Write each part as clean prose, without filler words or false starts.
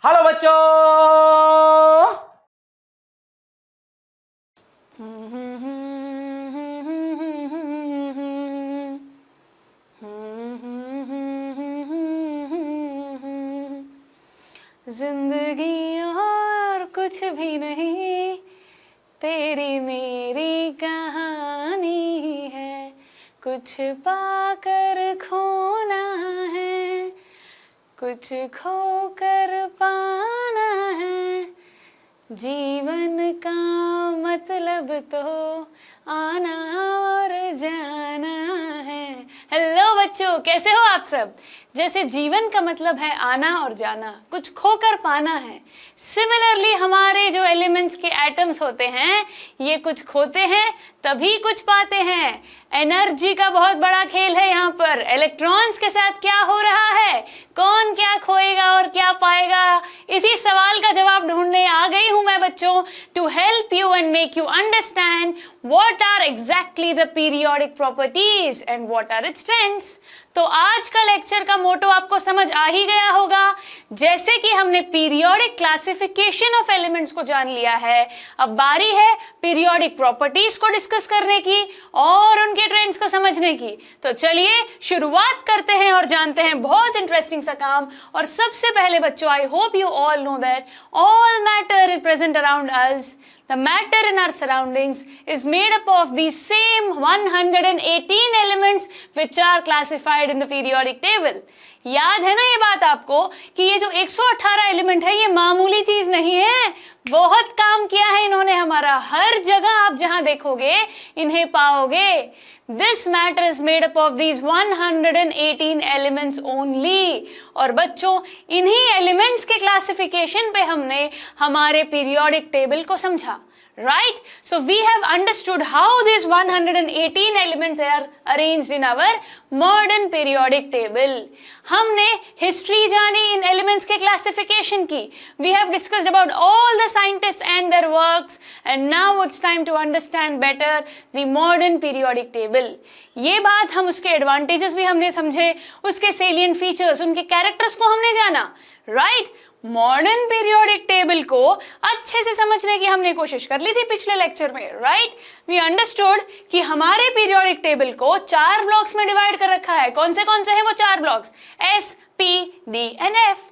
Hello बच्चों। जिंदगी और कुछ भी नहीं, तेरी मेरी कहानी है। कुछ पाकर खोना है, कुछ खोकर पाना है। जीवन का मतलब तो आना और जाना है। हेलो बच्चों, कैसे हो आप सब? जैसे जीवन का मतलब है आना और जाना, कुछ खोकर पाना है, सिमिलरली हमारे जो एलिमेंट्स के एटम्स होते हैं ये कुछ खोते हैं तभी कुछ पाते हैं। एनर्जी का बहुत बड़ा खेल है यहाँ पर। इलेक्ट्रॉन्स के साथ क्या हो रहा है, कौन क्या खोएगा और क्या पाएगा, इसी सवाल का जवाब ढूंढने आ गई हूं मैं बच्चों, to help you and make you understand what are exactly the periodic properties and what are its trends. तो आज का लेक्चर का मोटो आपको समझ आ ही गया होगा। जैसे कि हमने पीरियोडिक क्लासिफिकेशन ऑफ एलिमेंट्स को जान लिया है, अब बारी है पीरियोडिक प्रॉपर्टीज को डिस्कस करने की और उनके ट्रेंड्स को समझने की। तो चलिए शुरुआत करते हैं और जानते हैं बहुत इंटरेस्टिंग सा काम। और सबसे पहले बच्चों, I hope you all know that all matter present around us, the matter in our surroundings is made up of these same 118 elements which are classified in the periodic table. याद है ना ये बात आपको कि ये जो 118 एलिमेंट है ये मामूली चीज नहीं है, बहुत काम किया है इन्होंने हमारा। हर जगह आप जहां देखोगे इन्हें पाओगे। This matter is made up of these 118 elements only। और बच्चों इन्हीं एलिमेंट्स के क्लासिफिकेशन पे हमने हमारे पीरियोडिक टेबल को समझा, right? So we have understood how these 118 elements are arranged in our modern periodic table. हमने हिस्ट्री जानी इन एलिमेंट्स के क्लासिफिकेशन की। We have discussed about all the scientists and their works, and now it's time to understand better the modern periodic table. ये बात हम उसके advantages भी हमने समझे, उसके सेलिएंट फीचर्स, उनके कैरेक्टर्स को हमने जाना, right? मॉडर्न पीरियोडिक टेबल को अच्छे से समझने की हमने कोशिश कर ली थी पिछले लेक्चर में, राइट? वी अंडरस्टूड कि हमारे पीरियोडिक टेबल को 4 ब्लॉक्स में डिवाइड कर रखा है। कौन से हैं वो 4 blocks? S, P, D and F.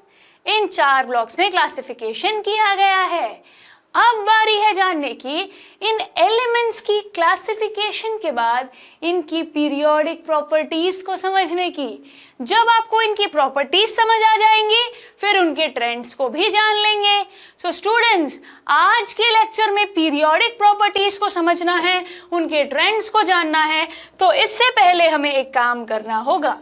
In 4 blocks में क्लासिफिकेशन किया गया है। अब बारी है जानने की इन एलिमेंट्स की क्लासिफिकेशन के बाद इनकी पीरियोडिक प्रॉपर्टीज को समझने की। जब आपको इनकी प्रॉपर्टीज समझ आ जाएंगी फिर उनके ट्रेंड्स को भी जान लेंगे। सो स्टूडेंट्स, आज के लेक्चर में पीरियोडिक प्रॉपर्टीज को समझना है, उनके ट्रेंड्स को जानना है, तो इससे पहले हमें एक काम करना होगा।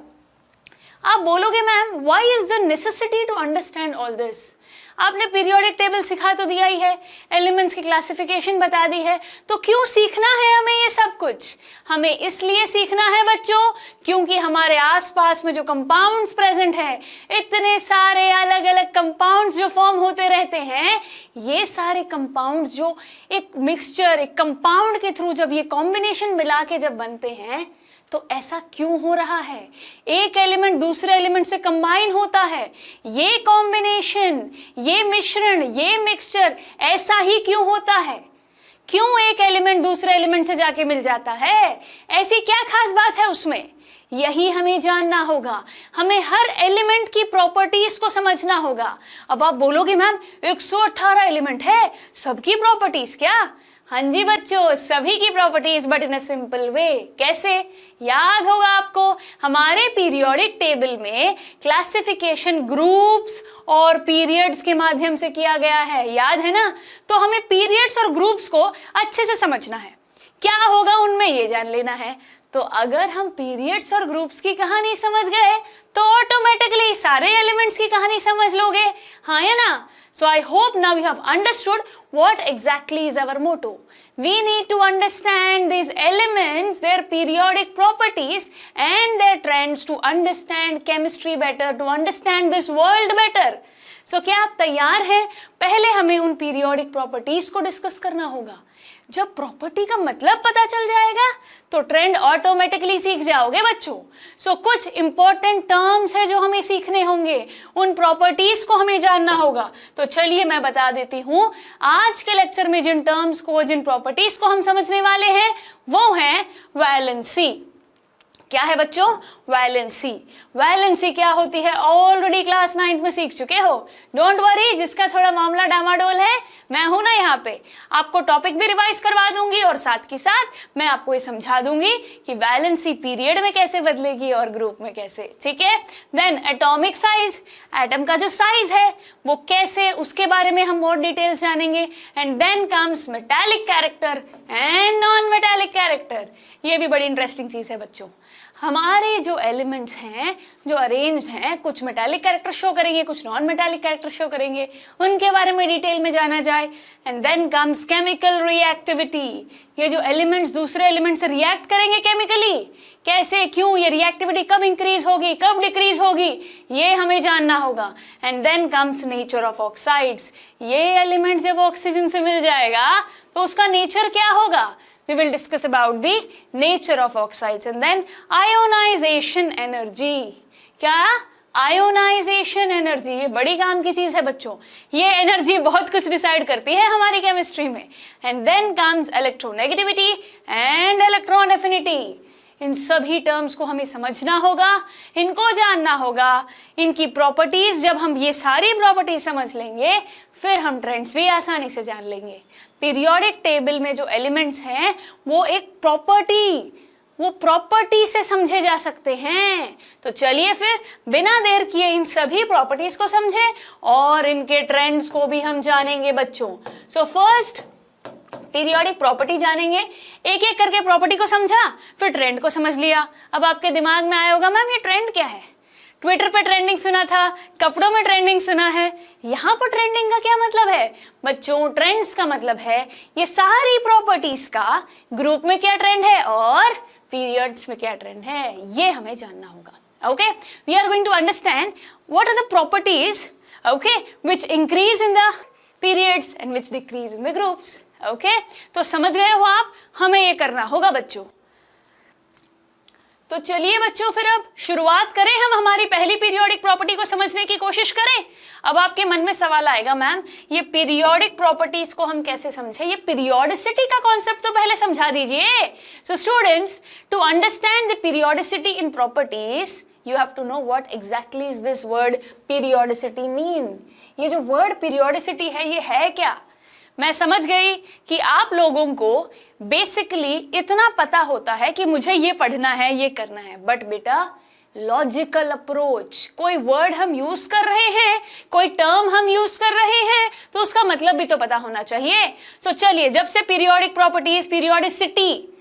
आप बोलोगे ma'am why is the necessity to understand all this? आपने पीरियोडिक टेबल सिखा तो दिया ही है, एलिमेंट्स की क्लासिफिकेशन बता दी है, तो क्यों सीखना है हमें ये सब कुछ? हमें इसलिए सीखना है बच्चों क्योंकि हमारे आसपास में जो कंपाउंड्स प्रेजेंट है, इतने सारे अलग अलग कंपाउंड्स जो फॉर्म होते रहते हैं, ये सारे कंपाउंड्स जो एक मिक्सचर, एक कंपाउंड के थ्रू जब ये कॉम्बिनेशन मिला के जब बनते हैं तो ऐसा क्यों हो रहा है? एक एलिमेंट दूसरे एलिमेंट से कंबाइन होता है, ये कॉम्बिनेशन, ये मिश्रण, ये मिक्सचर ऐसा ही क्यों होता है? क्यों एक एलिमेंट दूसरे एलिमेंट से जाके मिल जाता है? ऐसी क्या खास बात है उसमें? यही हमें जानना होगा। हमें हर एलिमेंट की प्रॉपर्टीज को समझना होगा। अब आप बोलोगे मैम 118 एलिमेंट है, सबकी प्रॉपर्टीज क्या? हाँ जी बच्चों, सभी की properties, but in a simple way. कैसे? याद होगा आपको हमारे पीरियोडिक टेबल में क्लासिफिकेशन ग्रुप्स और पीरियड्स के माध्यम से किया गया है, याद है ना? तो हमें पीरियड्स और ग्रुप्स को अच्छे से समझना है, क्या होगा उनमें ये जान लेना है। तो अगर हम पीरियड्स और ग्रुप्स की कहानी समझ गए तो ऑटोमेटिकली सारे एलिमेंट्स की कहानी समझ लोगे, हाँ या ना? So I hope now you have understood what exactly is our motto. We need to understand these elements, their periodic properties and their trends to understand chemistry better, to understand this world better. So क्या आप तैयार हैं? पहले हमें उन periodic properties को discuss करना होगा। जब प्रॉपर्टी का मतलब पता चल जाएगा तो ट्रेंड ऑटोमेटिकली सीख जाओगे बच्चों। सो कुछ इंपॉर्टेंट टर्म्स है जो हमें सीखने होंगे, उन प्रॉपर्टीज को हमें जानना होगा। तो चलिए मैं बता देती हूं, आज के लेक्चर में जिन टर्म्स को, जिन प्रॉपर्टीज को हम समझने वाले हैं वो है वैलेंसी। क्या है बच्चों? वैलेंसी। वैलेंसी क्या होती है ऑलरेडी क्लास 9th में सीख चुके हो। डोंट वरी, जिसका थोड़ा मामला डामाडोल है मैं हूं ना यहाँ पे, आपको टॉपिक भी रिवाइज करवा दूंगी और साथ के साथ मैं आपको ये समझा दूंगी कि वैलेंसी पीरियड में कैसे बदलेगी और ग्रुप में कैसे। ठीक है। देन एटॉमिक साइज, एटम का जो साइज है वो कैसे, उसके बारे में हम और डिटेल्स जानेंगे। And then comes metallic character and non metallic character. ये भी बड़ी इंटरेस्टिंग चीज है बच्चों। हमारे जो एलिमेंट्स हैं जो अरेंज्ड हैं, कुछ मेटालिक कैरेक्टर शो करेंगे, कुछ नॉन मेटालिक कैरेक्टर शो करेंगे, उनके बारे में डिटेल में जाना जाए। And then comes chemical reactivity. ये जो एलिमेंट्स दूसरे एलिमेंट से रिएक्ट करेंगे केमिकली, कैसे, क्यों, ये रिएक्टिविटी कब इंक्रीज होगी, कब डिक्रीज होगी, ये हमें जानना होगा। And then comes nature of oxides. ये एलिमेंट जब ऑक्सीजन से मिल जाएगा तो उसका नेचर क्या होगा, we will discuss about the nature of oxides. And then ionization energy. क्या? आयोनाइजेशन एनर्जी, ये बड़ी काम की चीज है बच्चों। ये एनर्जी बहुत कुछ डिसाइड करती है हमारी केमिस्ट्री में। And then comes electronegativity and electron affinity. इन सभी टर्म्स को हमें समझना होगा, इनको जानना होगा, इनकी प्रॉपर्टीज। जब हम ये सारी प्रॉपर्टीज समझ लेंगे फिर हम ट्रेंड्स भी आसानी से जान लेंगे। पीरियोडिक टेबल में जो एलिमेंट्स हैं वो एक प्रॉपर्टी से समझे जा सकते हैं। तो चलिए फिर बिना देर किए इन सभी प्रॉपर्टीज को समझें और इनके ट्रेंड्स को भी हम जानेंगे बच्चों। सो फर्स्ट पीरियोडिक प्रॉपर्टी जानेंगे। एक एक करके प्रॉपर्टी को समझा, फिर ट्रेंड को समझ लिया। अब आपके दिमाग में आया होगा मैम ये ट्रेंड क्या है? ट्विटर पे ट्रेंडिंग सुना था, कपड़ों में ट्रेंडिंग सुना है, यहाँ पर ट्रेंडिंग का क्या मतलब है? बच्चों ट्रेंड्स का मतलब है ये सारी प्रॉपर्टीज का ग्रुप में क्या ट्रेंड है और पीरियड्स में क्या ट्रेंड है, ये हमें जानना होगा। Okay, we are going to understand what are the properties okay which increase in the periods and which decrease in the groups. Okay, तो समझ गए हो आप, हमें ये करना होगा बच्चों। तो चलिए बच्चों फिर अब शुरुआत करें, हम हमारी पहली पीरियोडिक प्रॉपर्टी को समझने की कोशिश करें। अब आपके मन में सवाल आएगा मैम ये पीरियोडिक प्रॉपर्टीज को हम कैसे समझें, ये पीरियोडिसिटी का कॉन्सेप्ट तो पहले समझा दीजिए। So students, to understand the periodicity in properties you have to know what exactly is this word periodicity mean। ये जो वर्ड पीरियोडिसिटी है ये है क्या? मैं समझ गई कि आप लोगों को बेसिकली इतना पता होता है कि मुझे ये पढ़ना है, ये करना है, बट बेटा लॉजिकल अप्रोच, कोई वर्ड हम यूज कर रहे हैं, कोई टर्म हम यूज कर रहे हैं तो उसका मतलब भी तो पता होना चाहिए। सो चलिए, जब से पीरियोडिक प्रॉपर्टीज, पीरियोडिसिटी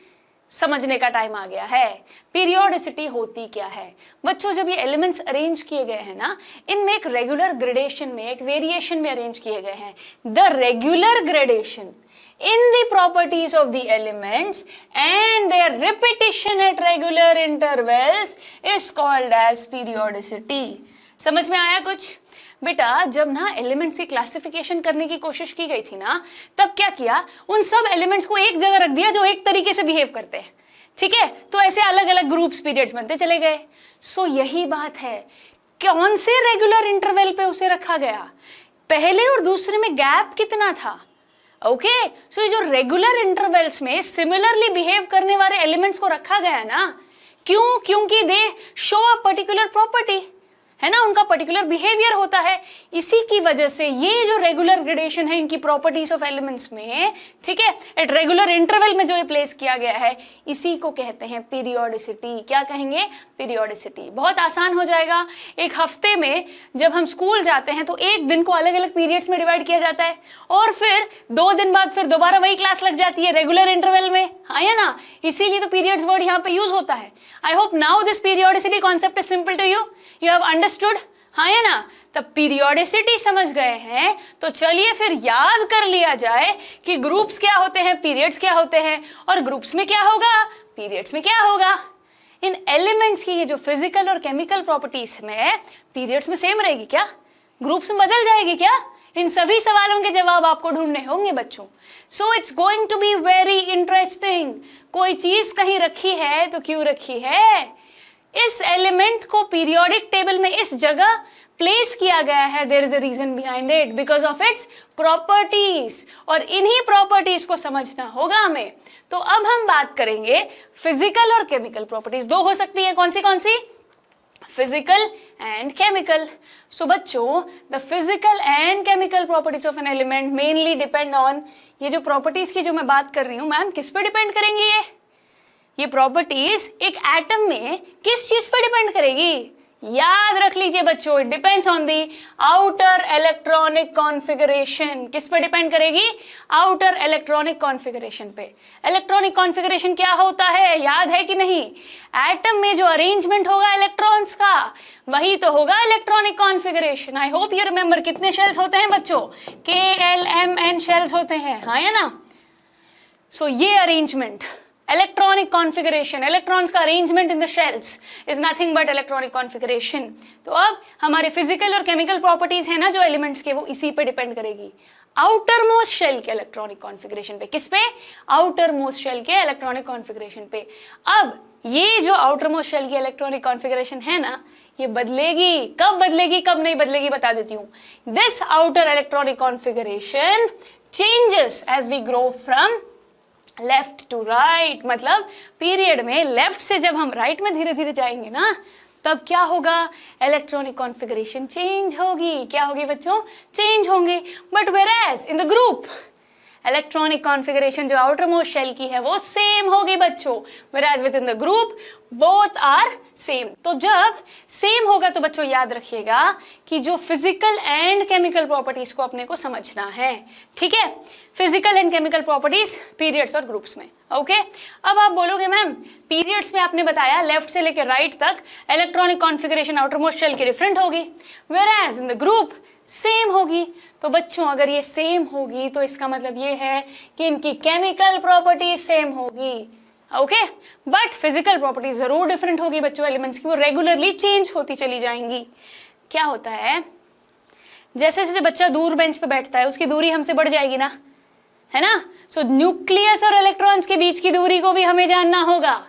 समझने का टाइम आ गया है। पीरियोडिसिटी होती क्या है बच्चों? जब ये एलिमेंट्स अरेंज किए गए हैं ना, इनमें एक रेगुलर ग्रेडेशन में, एक वेरिएशन में अरेंज किए गए हैं। The regular gradation in the properties of the elements and their repetition at regular intervals is called as periodicity। समझ में आया कुछ? बेटा जब ना एलिमेंट्स की क्लासिफिकेशन करने की कोशिश की गई थी ना, तब क्या किया, उन सब एलिमेंट्स को एक जगह रख दिया जो एक तरीके से बिहेव करते हैं। ठीक है, तो ऐसे अलग अलग ग्रुप्स, पीरियड्स बनते चले गए। सो यही बात है, कौन से रेगुलर इंटरवल पे उसे रखा गया, पहले और दूसरे में गैप कितना था। ओके, सो ये जो रेगुलर इंटरवल्स में सिमिलरली बिहेव करने वाले एलिमेंट्स को रखा गया ना, क्यों? क्योंकि दे शो अ पर्टिकुलर प्रॉपर्टी, है ना, उनका पर्टिकुलर बिहेवियर होता है। इसी की वजह से ये जो रेगुलर ग्रेडेशन है इनकी प्रॉपर्टीज ऑफ एलिमेंट्स में, ठीक है, एट रेगुलर इंटरवल में जो ये प्लेस किया गया है, इसी को कहते हैं पीरियोडिसिटी। क्या कहेंगे? पीरियोडिसिटी। बहुत आसान हो जाएगा। एक हफ्ते में जब हम स्कूल जाते हैं तो एक दिन को अलग अलग पीरियड्स में डिवाइड किया जाता है और फिर 2 दिन बाद फिर दोबारा वही क्लास लग जाती है रेगुलर इंटरवल में, हाँ या ना? इसीलिए तो पीरियड्स वर्ड यहाँ पे यूज होता है। I hope now this periodicity concept is simple to you, you have understood, हाँ या ना? तब पीरियोडिसिटी समझ गए हैं तो चलिए फिर याद कर लिया जाए कि ग्रुप्स क्या होते हैं, पीरियड्स क्या होते हैं, और ग्रुप्स में क्या होगा, पीरियड्स में क्या होगा। इन एलिमेंट्स की ये जो फिजिकल और केमिकल प्रॉपर्टीज में पीरियड्स में सेम रहेगी क्या? ग्रुप्स में बदल जाएगी क्या? इन सभी सवालों के जवाब आपको ढूंढने होंगे बच्चों। So it's going to be very interesting. कोई चीज कहीं रखी है तो क्यों रखी है? इस एलिमेंट को पीरियोडिक टेबल में इस जगह प्लेस किया गया है, there is a reason behind it, because of its properties, और इन्हीं प्रॉपर्टीज को समझना होगा हमें। तो अब हम बात करेंगे फिजिकल और केमिकल प्रॉपर्टीज। दो हो सकती है, कौन सी? Physical and chemical. सो बच्चों, the physical and chemical properties of an element mainly depend on, ये जो प्रॉपर्टीज की जो मैं बात कर रही हूं मैम, किस पे डिपेंड करेंगी? ये प्रॉपर्टीज एक एटम में किस चीज पर डिपेंड करेगी? याद रख लीजिए बच्चों, it depends on the outer electronic configuration. किस पे डिपेंड करेगी? आउटर इलेक्ट्रॉनिक कॉन्फ़िगरेशन पे। इलेक्ट्रॉनिक कॉन्फ़िगरेशन क्या होता है, याद है कि नहीं? एटम में जो अरेंजमेंट होगा इलेक्ट्रॉन्स का, वही तो होगा electronic configuration. I hope you remember कितने शेल्स होते हैं बच्चों? KLMN शेल्स होते हैं, हाँ या ना? सो ये अरेंजमेंट, इलेक्ट्रॉनिक कॉन्फ़िगरेशन, इलेक्ट्रॉन्स का arrangement in the shells is nothing but electronic configuration. तो अब हमारे फिजिकल और केमिकल प्रॉपर्टीज है ना जो एलिमेंट्स के, वो इसी पे डिपेंड करेगी, आउटर मोस्ट शेल के इलेक्ट्रॉनिक कॉन्फ़िगरेशन पे। किस पे? आउटर मोस्ट शेल के इलेक्ट्रॉनिक कॉन्फ़िगरेशन पे। अब ये जो आउटर मोस्ट शेल की इलेक्ट्रॉनिक कॉन्फ़िगरेशन है ना, ये बदलेगी। कब बदलेगी, कब नहीं बदलेगी, बता देती हूँ। This outer electronic configuration changes as we grow from left to right. मतलब पीरियड में लेफ्ट से जब हम राइट में धीरे धीरे जाएंगे ना, तब क्या होगा? इलेक्ट्रॉनिक कॉन्फ़िगरेशन चेंज होगी। क्या होगी बच्चों? चेंज होंगे। But whereas in the group, electronic configuration जो आउटर मोस्ट शेल की है वो सेम होगी बच्चों, whereas within the group both are same. तो जब सेम होगा तो बच्चों याद रखिएगा कि जो फिजिकल एंड केमिकल प्रॉपर्टीज को अपने को समझना है, ठीक है? Physical and chemical properties periods और ग्रुप्स में, ओके? अब आप बोलोगे मैम पीरियड्स में आपने बताया लेफ्ट से लेकर राइट तक electronic configuration outer most shell की डिफरेंट होगी, whereas in the group same होगी। तो बच्चों अगर ये सेम होगी तो इसका मतलब ये है कि इनकी केमिकल प्रॉपर्टीज सेम होगी, ओके? बट फिजिकल प्रॉपर्टीज जरूर डिफरेंट होगी बच्चों एलिमेंट्स की, वो रेगुलरली चेंज होती चली जाएंगी। क्या होता है, जैसे जैसे बच्चा दूर बेंच पे बैठता है उसकी दूरी हमसे बढ़ जाएगी ना, है ना? सो न्यूक्लियस और इलेक्ट्रॉन्स के बीच की दूरी को भी हमें जानना होगा।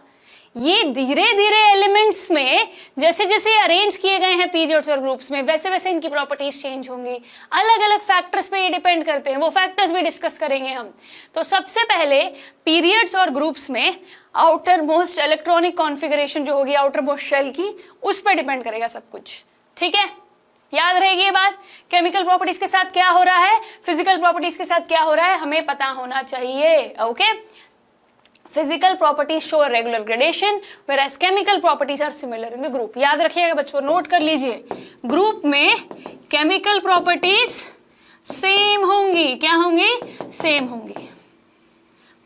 ये धीरे धीरे एलिमेंट्स में जैसे जैसे अरेंज किए गए हैं पीरियड्स और ग्रुप्स में, वैसे वैसे इनकी प्रॉपर्टीज चेंज होंगी। अलग अलग फैक्टर्स पे ये डिपेंड करते हैं, वो फैक्टर्स भी डिस्कस करेंगे हम। तो सबसे पहले पीरियड्स और ग्रुप्स में आउटर मोस्ट इलेक्ट्रॉनिक कॉन्फ़िगरेशन जो होगी आउटर मोस्ट शेल की, उस पर डिपेंड करेगा सब कुछ, ठीक है? याद रहेगी ये बात। केमिकल प्रॉपर्टीज के साथ क्या हो रहा है, फिजिकल प्रॉपर्टीज के साथ क्या हो रहा है, हमें पता होना चाहिए, okay? Physical properties show a regular gradation, whereas chemical properties are similar in the group. याद रखिएगा बच्चों, नोट कर लीजिए। ग्रुप में केमिकल प्रॉपर्टीज सेम होंगी। क्या होंगी? सेम होंगी।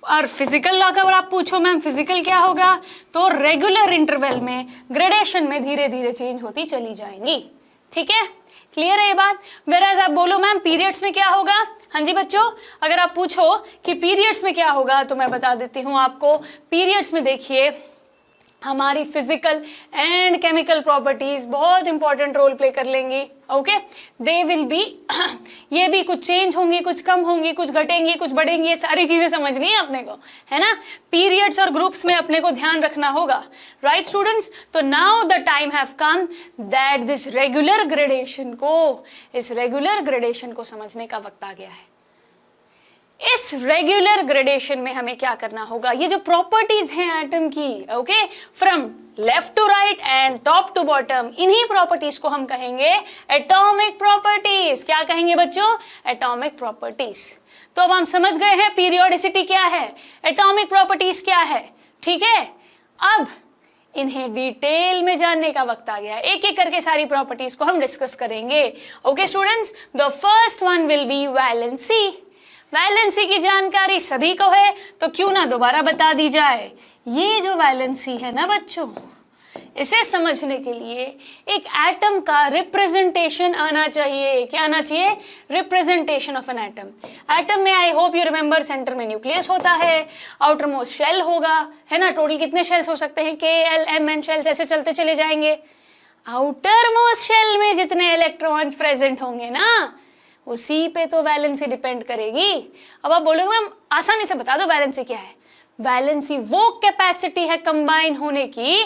और फिजिकल लॉ का अगर आप पूछो मैम फिजिकल क्या होगा, तो रेगुलर इंटरवल में ग्रेडेशन में धीरे धीरे चेंज होती चली जाएंगी, ठीक है? क्लियर है ये बात? वेराज आप बोलो मैम पीरियड्स में क्या होगा? हाँ जी बच्चों, अगर आप पूछो कि पीरियड्स में क्या होगा तो मैं बता देती हूँ आपको। पीरियड्स में देखिए हमारी फिजिकल एंड केमिकल प्रॉपर्टीज बहुत इंपॉर्टेंट रोल प्ले कर लेंगी, ओके? दे विल बी ये भी कुछ चेंज होंगी, कुछ कम होंगी, कुछ घटेंगी, कुछ बढ़ेंगी, ये सारी चीजें समझनी है अपने को, है ना? पीरियड्स और ग्रुप्स में अपने को ध्यान रखना होगा, राइट स्टूडेंट्स? तो now the time have come that this regular gradation को, इस रेगुलर ग्रेडेशन को समझने का वक्त आ गया है। इस रेगुलर ग्रेडेशन में हमें क्या करना होगा, ये जो प्रॉपर्टीज हैं एटम की, okay, from left to right and top to bottom, इन्हीं प्रॉपर्टीज को हम कहेंगे एटॉमिक प्रॉपर्टीज। क्या कहेंगे बच्चों? Atomic properties. तो अब हम समझ गए हैं पीरियोडिसिटी क्या है, एटॉमिक प्रॉपर्टीज क्या है, ठीक है? अब इन्हें डिटेल में जानने का वक्त आ गया है। एक एक करके सारी प्रॉपर्टीज को हम डिस्कस करेंगे, okay students? The first one will be valency. Valency की जानकारी सभी को है तो क्यों ना दोबारा बता दी जाए। ये जो वैलेंसी है ना बच्चों, इसे समझने के लिए एक एटम का रिप्रेजेंटेशन आना चाहिए। क्या आना चाहिए? Representation of an atom. Atom में I hope you remember centre में न्यूक्लियस होता है, आउटर मोस्ट शेल होगा, है ना? टोटल कितने शेल्स हो सकते हैं? KLMN शेल्स, ऐसे चलते चले जाएंगे। आउटर मोस्ट शेल में जितने इलेक्ट्रॉन्स प्रेजेंट होंगे ना, उसी पे तो वैलेंसी डिपेंड करेगी। अब आप बोलोगे मैम आसानी से बता दो वैलेंसी क्या है। वैलेंसी वो कैपेसिटी है कंबाइन होने की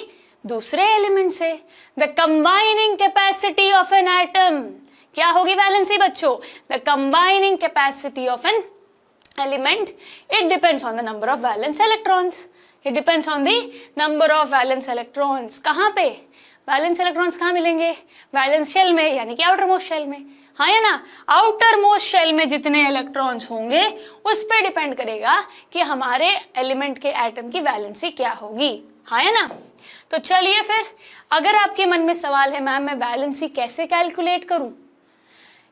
दूसरे एलिमेंट से। The combining capacity of an atom क्या होगी वैलेंसी बच्चों? The combining capacity of an element, it depends on the number of valence electrons. It depends on the number of valence electrons. कहाँ पे? Valence electrons कहाँ मिलेंगे? Valence shell में, यानी कि आउटर मोस्ट शेल में। हाँ या ना? आउटर मोस्ट शेल में जितने इलेक्ट्रॉन्स होंगे उस पे डिपेंड करेगा कि हमारे एलिमेंट के एटम की वैलेंसी क्या होगी। हाँ या ना? तो चलिए फिर, अगर आपके मन में सवाल है मैम मैं वैलेंसी कैसे कैलकुलेट करूं,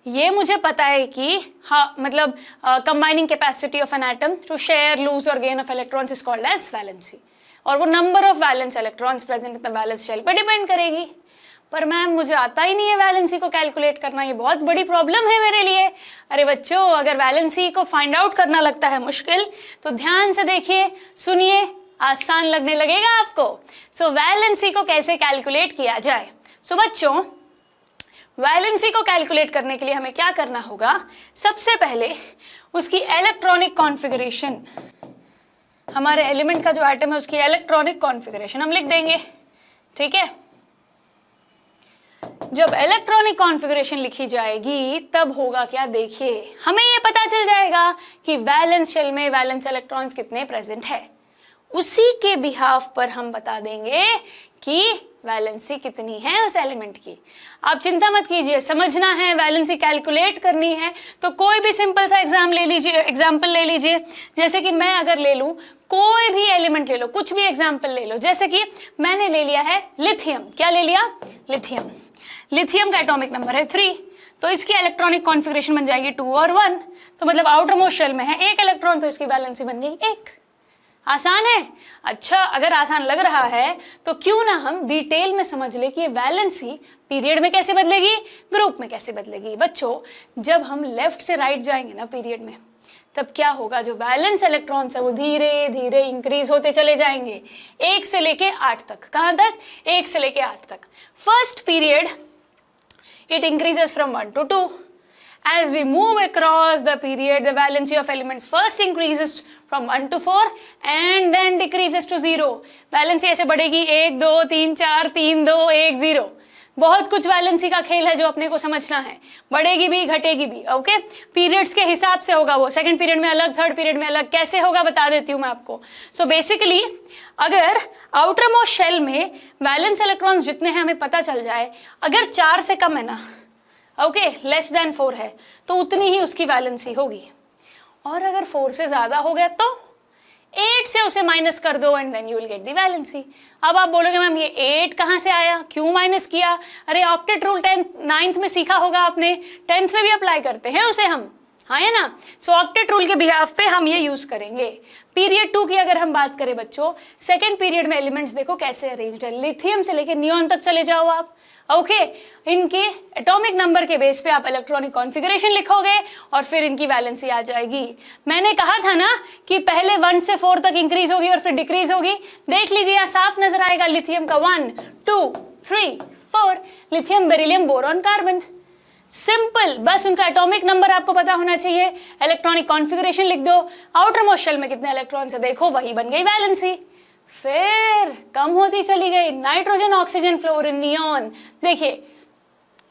ये मुझे पता है कि हाँ मतलब combining capacity of an atom to share lose और gain of electrons is called as valency, और वो number of valence electrons present in the valence shell पे डिपेंड करेगी। पर मैम मुझे आता ही नहीं है वैलेंसी को कैलकुलेट करना, ये बहुत बड़ी प्रॉब्लम है मेरे लिए। अरे बच्चों, अगर वैलेंसी को फाइंड आउट करना लगता है मुश्किल तो ध्यान से देखिए, सुनिए, आसान लगने लगेगा आपको। सो वैलेंसी को कैसे कैलकुलेट किया जाए? सो बच्चों, वैलेंसी को कैलकुलेट करने के लिए हमें क्या करना होगा? सबसे पहले उसकी इलेक्ट्रॉनिक कॉन्फ़िगरेशन, हमारे एलिमेंट का जो एटम है उसकी इलेक्ट्रॉनिक कॉन्फ़िगरेशन हम लिख देंगे। ठीक है, जब इलेक्ट्रॉनिक कॉन्फ़िगरेशन लिखी जाएगी तब होगा क्या, देखिए हमें ये पता चल जाएगा कि वैलेंस शेल में वैलेंस इलेक्ट्रॉन्स कितने प्रेजेंट है। उसी के बिहाफ पर हम बता देंगे कि वैलेंसी कितनी है उस एलिमेंट की। आप चिंता मत कीजिए, समझना है, वैलेंसी कैलकुलेट करनी है तो कोई भी सिंपल सा एग्जाम्पल ले लीजिए। जैसे कि मैं अगर ले लूँ, कोई भी एलिमेंट ले लो, कुछ भी एग्जाम्पल ले लो। जैसे कि मैंने ले लिया है लिथियम। क्या ले लिया? लिथियम। लिथियम का एटॉमिक नंबर है 3, तो इसकी इलेक्ट्रॉनिक कॉन्फ़िगरेशन बन जाएगी 2 और 1, तो मतलब आउटर मोस्ट शेल में है 1 इलेक्ट्रॉन, तो इसकी वैलेंसी बन गई 1। आसान है? अच्छा, अगर आसान लग रहा है तो क्यों ना हम डिटेल में समझ ले कि ये वैलेंसी पीरियड में कैसे बदलेगी, ग्रुप में कैसे बदलेगी। बच्चों, जब हम लेफ्ट से राइट जाएंगे ना पीरियड में, तब क्या होगा, जो वैलेंस इलेक्ट्रॉन्स है वो धीरे धीरे इंक्रीज होते चले जाएंगे 1 से लेके 8 तक। कहाँ तक? 1 से लेके 8 तक। First period it increases from 1 to 2. As we move across the period, the valency of elements first increases from 1 to 4 and then decreases to 0. Valency ऐसे बढ़ेगी 1 2 3 4 3 2 1 0। बहुत कुछ वैलेंसी का खेल है जो अपने को समझना है, बढ़ेगी भी घटेगी भी। ओके, पीरियड्स के हिसाब से होगा वो, सेकंड पीरियड में अलग, थर्ड पीरियड में अलग, कैसे होगा बता देती हूँ मैं आपको। सो बेसिकली अगर आउटर मोस्ट शेल में वैलेंस इलेक्ट्रॉन्स जितने हैं हमें पता चल जाए, अगर 4 से कम है ना, ओके, लेस देन 4 है, तो उतनी ही उसकी वैलेंसी होगी। और अगर 4 से ज्यादा हो गया तो 8 से उसे माइनस कर दो and then you will get the valency. अब आप बोलोगे मैम ये 8 कहाँ से आया, क्यों माइनस किया? अरे ऑक्टेट रूल 9th में सीखा होगा आपने, 10th में भी अप्लाई करते हैं उसे हम। हाँ है ना? सो ऑक्टेट रूल के बिहाफ पे हम ये यूज करेंगे। पीरियड 2 की अगर हम बात करें बच्चों, सेकेंड पीरियड में एलिमेंट्स देखो कैसे अरेंज्ड है। लिथियम से लेके नियॉन तक चले जाओ आप। ओके, इनके एटॉमिक नंबर के बेस पे आप इलेक्ट्रॉनिक कॉन्फ़िगरेशन लिखोगे और फिर इनकी वैलेंसी आ जाएगी। मैंने कहा था ना कि पहले 1 से 4 तक इंक्रीज होगी और फिर डिक्रीज होगी। देख लीजिए, यहाँ साफ नजर आएगा लिथियम का 1 2 3 4, lithium beryllium boron carbon. Simple, बस उनका एटॉमिक नंबर आपको पता होना चाहिए, इलेक्ट्रॉनिक कॉन्फ़िगरेशन लिख दो, आउटर मोस्ट शेल में कितने इलेक्ट्रॉन्स है देखो, वही बन गई वैलेंसी। फिर कम होती चली गई, नाइट्रोजन, ऑक्सीजन, फ्लोरीन, नियॉन। देखिए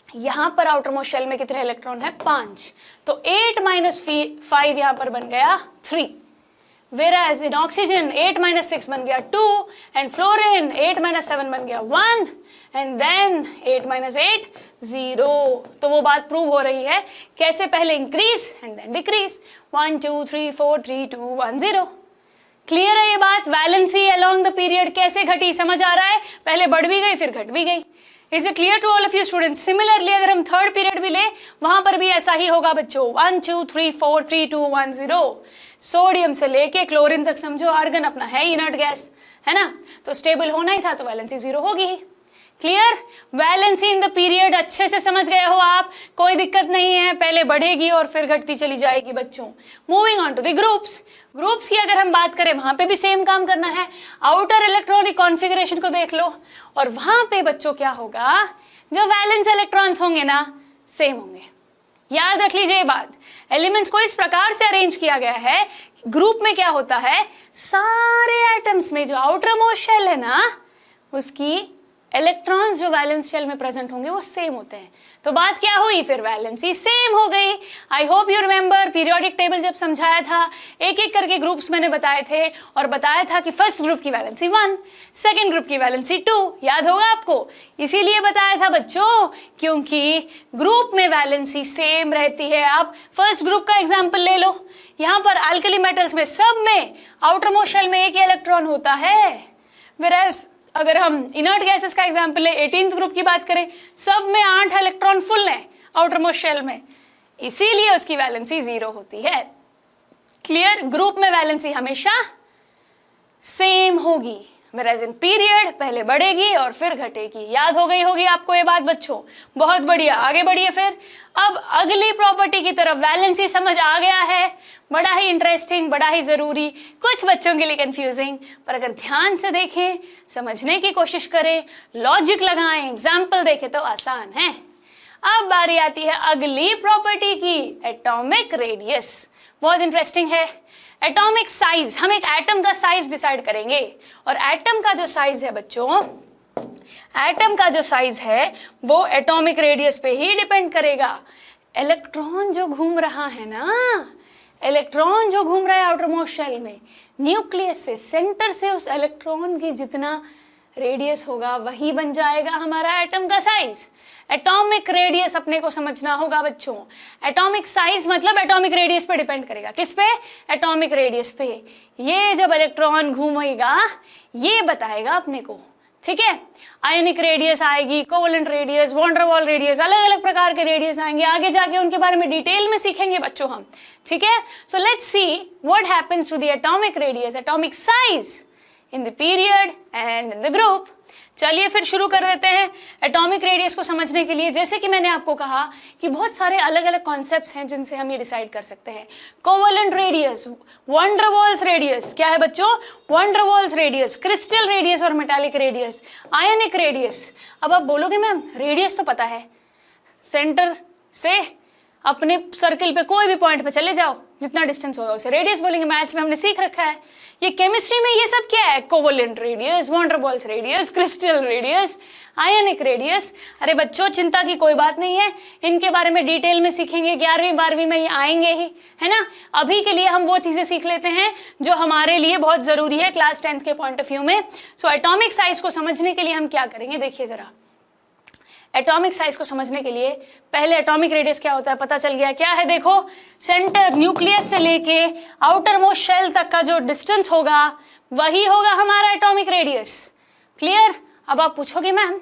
यहां पर आउटर मोस्ट शेल में कितने इलेक्ट्रॉन है? 5, तो 8 - 5 यहां पर बन गया 3। Whereas in oxygen 8 - 6 बन गया 2 and fluorine 8 - 7 बन गया 1 and then 8 - 8 0। तो वो बात प्रूव हो रही है कैसे, पहले increase and then decrease, 1 2 3 4 3 2 1 0। Clear है ये बात? वैलेंसी अलोंग द पीरियड कैसे घटी, समझ आ रहा है? पहले बढ़ भी गई फिर घट भी गई। Is it clear to all of you students? Similarly अगर हम थर्ड पीरियड भी ले, वहां पर भी ऐसा ही होगा बच्चों, 1 2 3 4 3 2 1 0। सोडियम से लेके क्लोरीन तक समझो, आर्गन अपना है इनर्ट गैस, है ना, तो स्टेबल होना ही था, तो वैलेंसी 0 होगी ही। Clear? Valency in the period अच्छे से समझ गए हो आप, कोई दिक्कत नहीं है, पहले बढ़ेगी और फिर घटती चली जाएगी बच्चों। Moving on to the groups. Groups की अगर हम बात करें, वहां पे भी सेम काम करना है। आउटर इलेक्ट्रॉनिक कॉन्फ़िगरेशन को देख लो और वहां पे बच्चों क्या होगा, जो वैलेंस इलेक्ट्रॉन्स होंगे ना सेम होंगे। याद रख लीजिए ये बात, एलिमेंट्स को इस प्रकार से अरेंज किया गया है, ग्रुप में क्या होता है, सारे एटम्स में जो आउटर मोस्ट शेल है ना, उसकी इलेक्ट्रॉन्स जो वैलेंस शेल में प्रेजेंट होंगे वो सेम होते हैं। तो बात क्या हुई फिर, वैलेंसी सेम हो गई। आई hope you remember periodic table जब समझाया था, एक एक करके ग्रुप्स मैंने बताए थे और बताया था कि फर्स्ट ग्रुप की वैलेंसी 1, सेकेंड ग्रुप की वैलेंसी 2, याद होगा आपको। इसीलिए बताया था बच्चों, क्योंकि ग्रुप में वैलेंसी सेम रहती है। आप फर्स्ट ग्रुप का एग्जाम्पल ले लो, यहाँ पर अल्कली मेटल्स में सब में आउटर मोस्ट शेल में एक ही इलेक्ट्रॉन होता है, whereas अगर हम इनर्ट गैसेस का एग्जांपल ले, 18th ग्रुप की बात करें, सब में 8 इलेक्ट्रॉन फुल है आउटर मोस्ट शेल में, इसीलिए उसकी वैलेंसी 0 होती है। क्लियर, ग्रुप में वैलेंसी हमेशा सेम होगी, whereas इन पीरियड पहले बढ़ेगी और फिर घटेगी। याद हो गई होगी आपको ये बात बच्चों, बहुत बढ़िया। आगे बढ़िए फिर, अब अगली प्रॉपर्टी की तरफ। वैलेंसी समझ आ गया है, बड़ा ही इंटरेस्टिंग, बड़ा ही जरूरी, कुछ बच्चों के लिए कंफ्यूजिंग, पर अगर ध्यान से देखें, समझने की कोशिश करें, लॉजिक लगाएं, एग्जाम्पल देखें तो आसान है। अब बारी आती है अगली प्रॉपर्टी की, एटॉमिक रेडियस। बहुत इंटरेस्टिंग है। एटॉमिक साइज, हम एक एटम का साइज डिसाइड करेंगे, और एटम का जो साइज है बच्चों, एटम का जो साइज है वो एटॉमिक रेडियस पे ही डिपेंड करेगा। इलेक्ट्रॉन जो घूम रहा है ना, इलेक्ट्रॉन जो घूम रहा है आउटर मोस्ट शेल में, न्यूक्लियस से, सेंटर से उस इलेक्ट्रॉन की जितना रेडियस होगा वही बन जाएगा हमारा एटम का साइज। एटॉमिक रेडियस अपने को समझना होगा बच्चों। एटॉमिक साइज मतलब एटॉमिक रेडियस पे डिपेंड करेगा। किस पे? एटॉमिक रेडियस पे। ये जब इलेक्ट्रॉन घूमेगा ये बताएगा अपने को, ठीक है। आयोनिक रेडियस आएगी, कोवेलेंट रेडियस, वॉन डर वाल रेडियस, अलग अलग प्रकार के रेडियस आएंगे, आगे जाके उनके बारे में डिटेल में सीखेंगे बच्चों हम, ठीक है। So let's see what happens to the atomic radius, atomic size in the period and in the group. चलिए फिर शुरू कर देते हैं। एटॉमिक रेडियस को समझने के लिए, जैसे कि मैंने आपको कहा कि बहुत सारे अलग अलग कॉन्सेप्ट्स हैं जिनसे हम ये डिसाइड कर सकते हैं। Covalent radius, van der Waals radius, क्या है बच्चों? Van der Waals radius, crystal radius और मेटालिक रेडियस, आयनिक रेडियस। अब आप बोलोगे मैम रेडियस तो पता है, सेंटर से अपने सर्किल पे कोई भी पॉइंट पे चले जाओ, जितना डिस्टेंस होगा उसे रेडियस बोलेंगे, मैथ्स में हमने सीख रखा है। ये केमिस्ट्री में ये सब क्या है? Covalent radius, van der Waals radius, crystal radius, ionic radius. अरे बच्चों चिंता की कोई बात नहीं है, इनके बारे में डिटेल में सीखेंगे, 11वीं 12वीं में ये आएंगे ही, है ना। अभी के लिए हम वो चीजें सीख लेते हैं जो हमारे लिए बहुत जरूरी है क्लास 10th के पॉइंट ऑफ व्यू में। सो एटॉमिक साइज को समझने के लिए हम क्या करेंगे, देखिए जरा। एटॉमिक साइज को समझने के लिए पहले एटॉमिक रेडियस क्या होता है पता चल गया। क्या है देखो, सेंटर न्यूक्लियस से लेके आउटर मोस्ट शेल तक का जो डिस्टेंस होगा वही होगा हमारा एटॉमिक रेडियस। क्लियर? अब आप पूछोगे मैम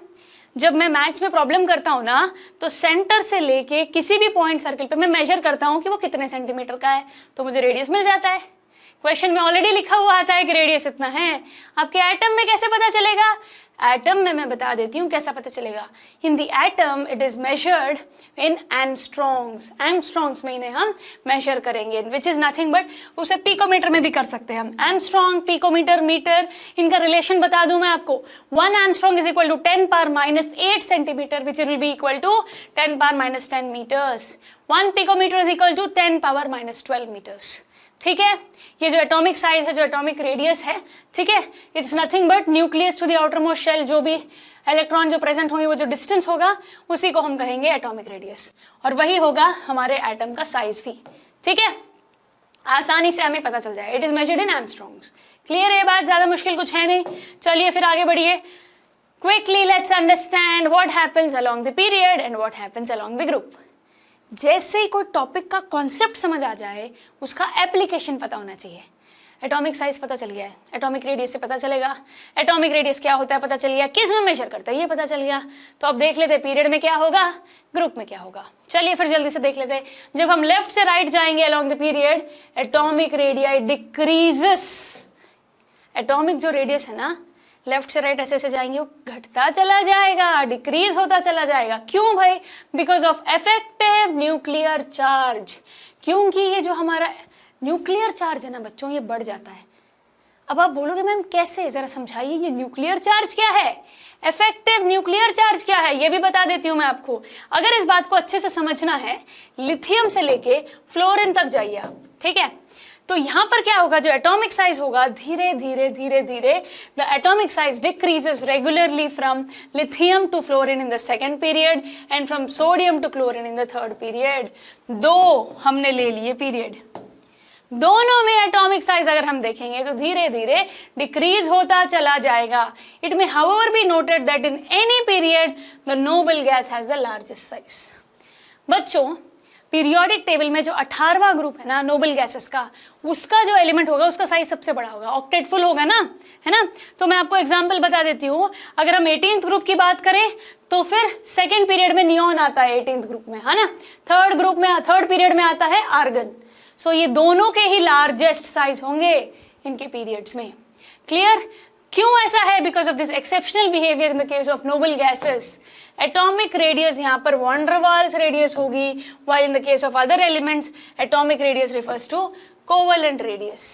जब मैं मैथ्स में प्रॉब्लम करता हूँ ना, तो सेंटर से लेके किसी भी पॉइंट सर्किल पे मैं मेजर करता हूँ कि वो कितने सेंटीमीटर का है, तो मुझे रेडियस मिल जाता है। क्वेश्चन में ऑलरेडी लिखा हुआ आता है कि रेडियस इतना है। आपके एटम में कैसे पता चलेगा? एटम में मैं बता देती हूँ कैसा पता चलेगा। In the atom it is measured in angstroms. Angstroms में इन्हें हम मेजर करेंगे, विच इज नथिंग बट, उसे पिकोमीटर में भी कर सकते हैं हम। एंगस्ट्रॉन्ग, पिकोमीटर, मीटर, इनका रिलेशन बता दूं मैं आपको। 1 angstrom is equal to 10 power minus 8 centimetre, which will be equal to 10 power minus 10 metres. 1 picometre is equal to 10 power minus 12 metres. ठीक है, ये जो एटॉमिक साइज है, जो एटॉमिक रेडियस है, ठीक है, it's nothing but nucleus to the outer most shell, जो भी इलेक्ट्रॉन जो प्रेजेंट होंगे वो जो डिस्टेंस होगा उसी को हम कहेंगे एटॉमिक रेडियस, और वही होगा हमारे एटम का साइज भी। ठीक है, आसानी से हमें पता चल जाए। It is measured in angstroms. Clear है बात? ज्यादा मुश्किल कुछ है नहीं। चलिए फिर आगे बढ़िए। Quickly let's understand what happens along the period and what happens along the group. जैसे ही कोई टॉपिक का कॉन्सेप्ट समझ आ जाए, उसका एप्लीकेशन पता होना चाहिए। एटॉमिक साइज पता चल गया है, एटॉमिक रेडियस से पता चलेगा। एटॉमिक रेडियस क्या होता है पता चल गया, किस में मेजर करता है ये पता चल गया। तो अब देख लेते हैं पीरियड में क्या होगा, ग्रुप में क्या होगा। चलिए फिर जल्दी से देख लेते हैं। जब हम लेफ्ट से राइट जाएंगे along the period, atomic radii decreases. Atomic जो रेडियस है ना, लेफ्ट से राइट ऐसे ऐसे जाएंगे, वो घटता चला जाएगा, डिक्रीज होता चला जाएगा। क्यों भाई? Because of effective nuclear charge. क्योंकि ये जो हमारा न्यूक्लियर चार्ज है ना बच्चों, ये बढ़ जाता है। अब आप बोलोगे मैम कैसे, जरा समझाइए, ये न्यूक्लियर चार्ज क्या है? इफेक्टिव न्यूक्लियर चार्ज क्या है ये भी बता देती हूं मैं आपको। अगर इस बात को अच्छे से समझना है, लिथियम से लेके फ्लोरीन तक जाइए आप, ठीक है। तो यहां पर क्या होगा, जो एटॉमिक साइज होगा, धीरे धीरे धीरे धीरे the atomic size decreases regularly from lithium to fluorine in the second period and from sodium to chlorine in the third period. दो हमने ले लिए पीरियड, दोनों में एटॉमिक साइज अगर हम देखेंगे तो धीरे धीरे डिक्रीज होता चला जाएगा। It may however be noted that in any period the noble gas has the largest size. बच्चों, पीरियोडिक टेबल में जो 18वां ग्रुप है ना नोबल गैसेस का, उसका जो एलिमेंट होगा उसका साइज सबसे बड़ा होगा, ऑक्टेट फुल होगा ना, है ना। तो मैं आपको एग्जांपल बता देती हूँ। अगर हम 18th ग्रुप की बात करें तो फिर सेकेंड पीरियड में नियॉन आता है 18th ग्रुप में, है ना। थर्ड पीरियड में आता है आर्गन। सो ये दोनों के ही लार्जेस्ट साइज होंगे इनके पीरियड्स में। क्लियर? क्यों ऐसा है? Because of this exceptional behaviour in the case of noble gases. Atomic radius यहाँ पर वॉन डर वाल्स रेडियस होगी, while in the case of other elements atomic radius refers to covalent radius।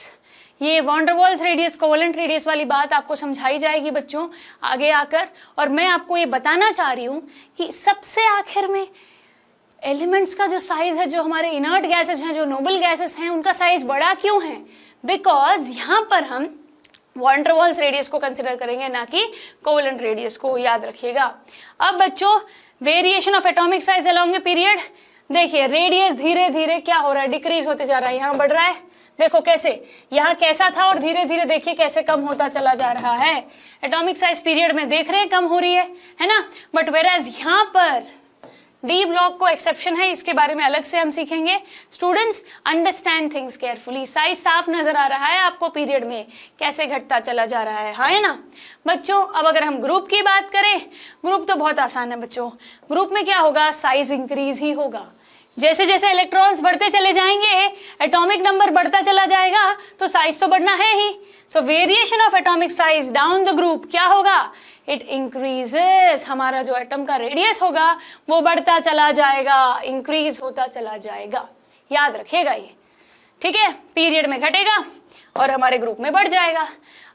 ये van der Waals radius, covalent radius वाली बात आपको समझाई जाएगी बच्चों आगे आकर। और मैं आपको ये बताना चाह रही हूँ कि सबसे आखिर में एलिमेंट्स का जो साइज है, जो हमारे इनर्ट गैसेस हैं, जो नोबल गैसेस हैं, उनका साइज बड़ा क्यों है? बिकॉज यहाँ पर हम वॉन डर वाल्स रेडियस को कंसिडर करेंगे, ना कि कोवेलेंट रेडियस को, याद रखिएगा। अब बच्चों, variation of atomic size along a period, देखिए रेडियस धीरे धीरे क्या हो रहा है, डिक्रीज होते जा रहा है, यहाँ बढ़ रहा है। देखो कैसे, यहाँ कैसा था और धीरे धीरे देखिए कैसे कम होता चला जा रहा है। एटॉमिक साइज पीरियड में देख रहे हैं कम हो रही है ना। बट वेराज यहाँ पर डी ब्लॉक को एक्सेप्शन है, इसके बारे में अलग से हम सीखेंगे। Students, understand things carefully. Size साफ नजर आ रहा है आपको पीरियड में कैसे घटता चला जा रहा है, हाँ है ना बच्चों। अब अगर हम ग्रुप की बात करें, ग्रुप तो बहुत आसान है बच्चों। ग्रुप में क्या होगा, साइज इंक्रीज ही होगा। जैसे जैसे इलेक्ट्रॉन्स बढ़ते चले जाएंगे, एटॉमिक नंबर बढ़ता चला जाएगा, तो साइज तो बढ़ना है ही। So variation of atomic size down the group क्या होगा, इट इंक्रीजेस। हमारा जो एटम का रेडियस होगा वो बढ़ता चला जाएगा, इंक्रीज होता चला जाएगा, याद रखिएगा ये, ठीक है। पीरियड में घटेगा और हमारे ग्रुप में बढ़ जाएगा।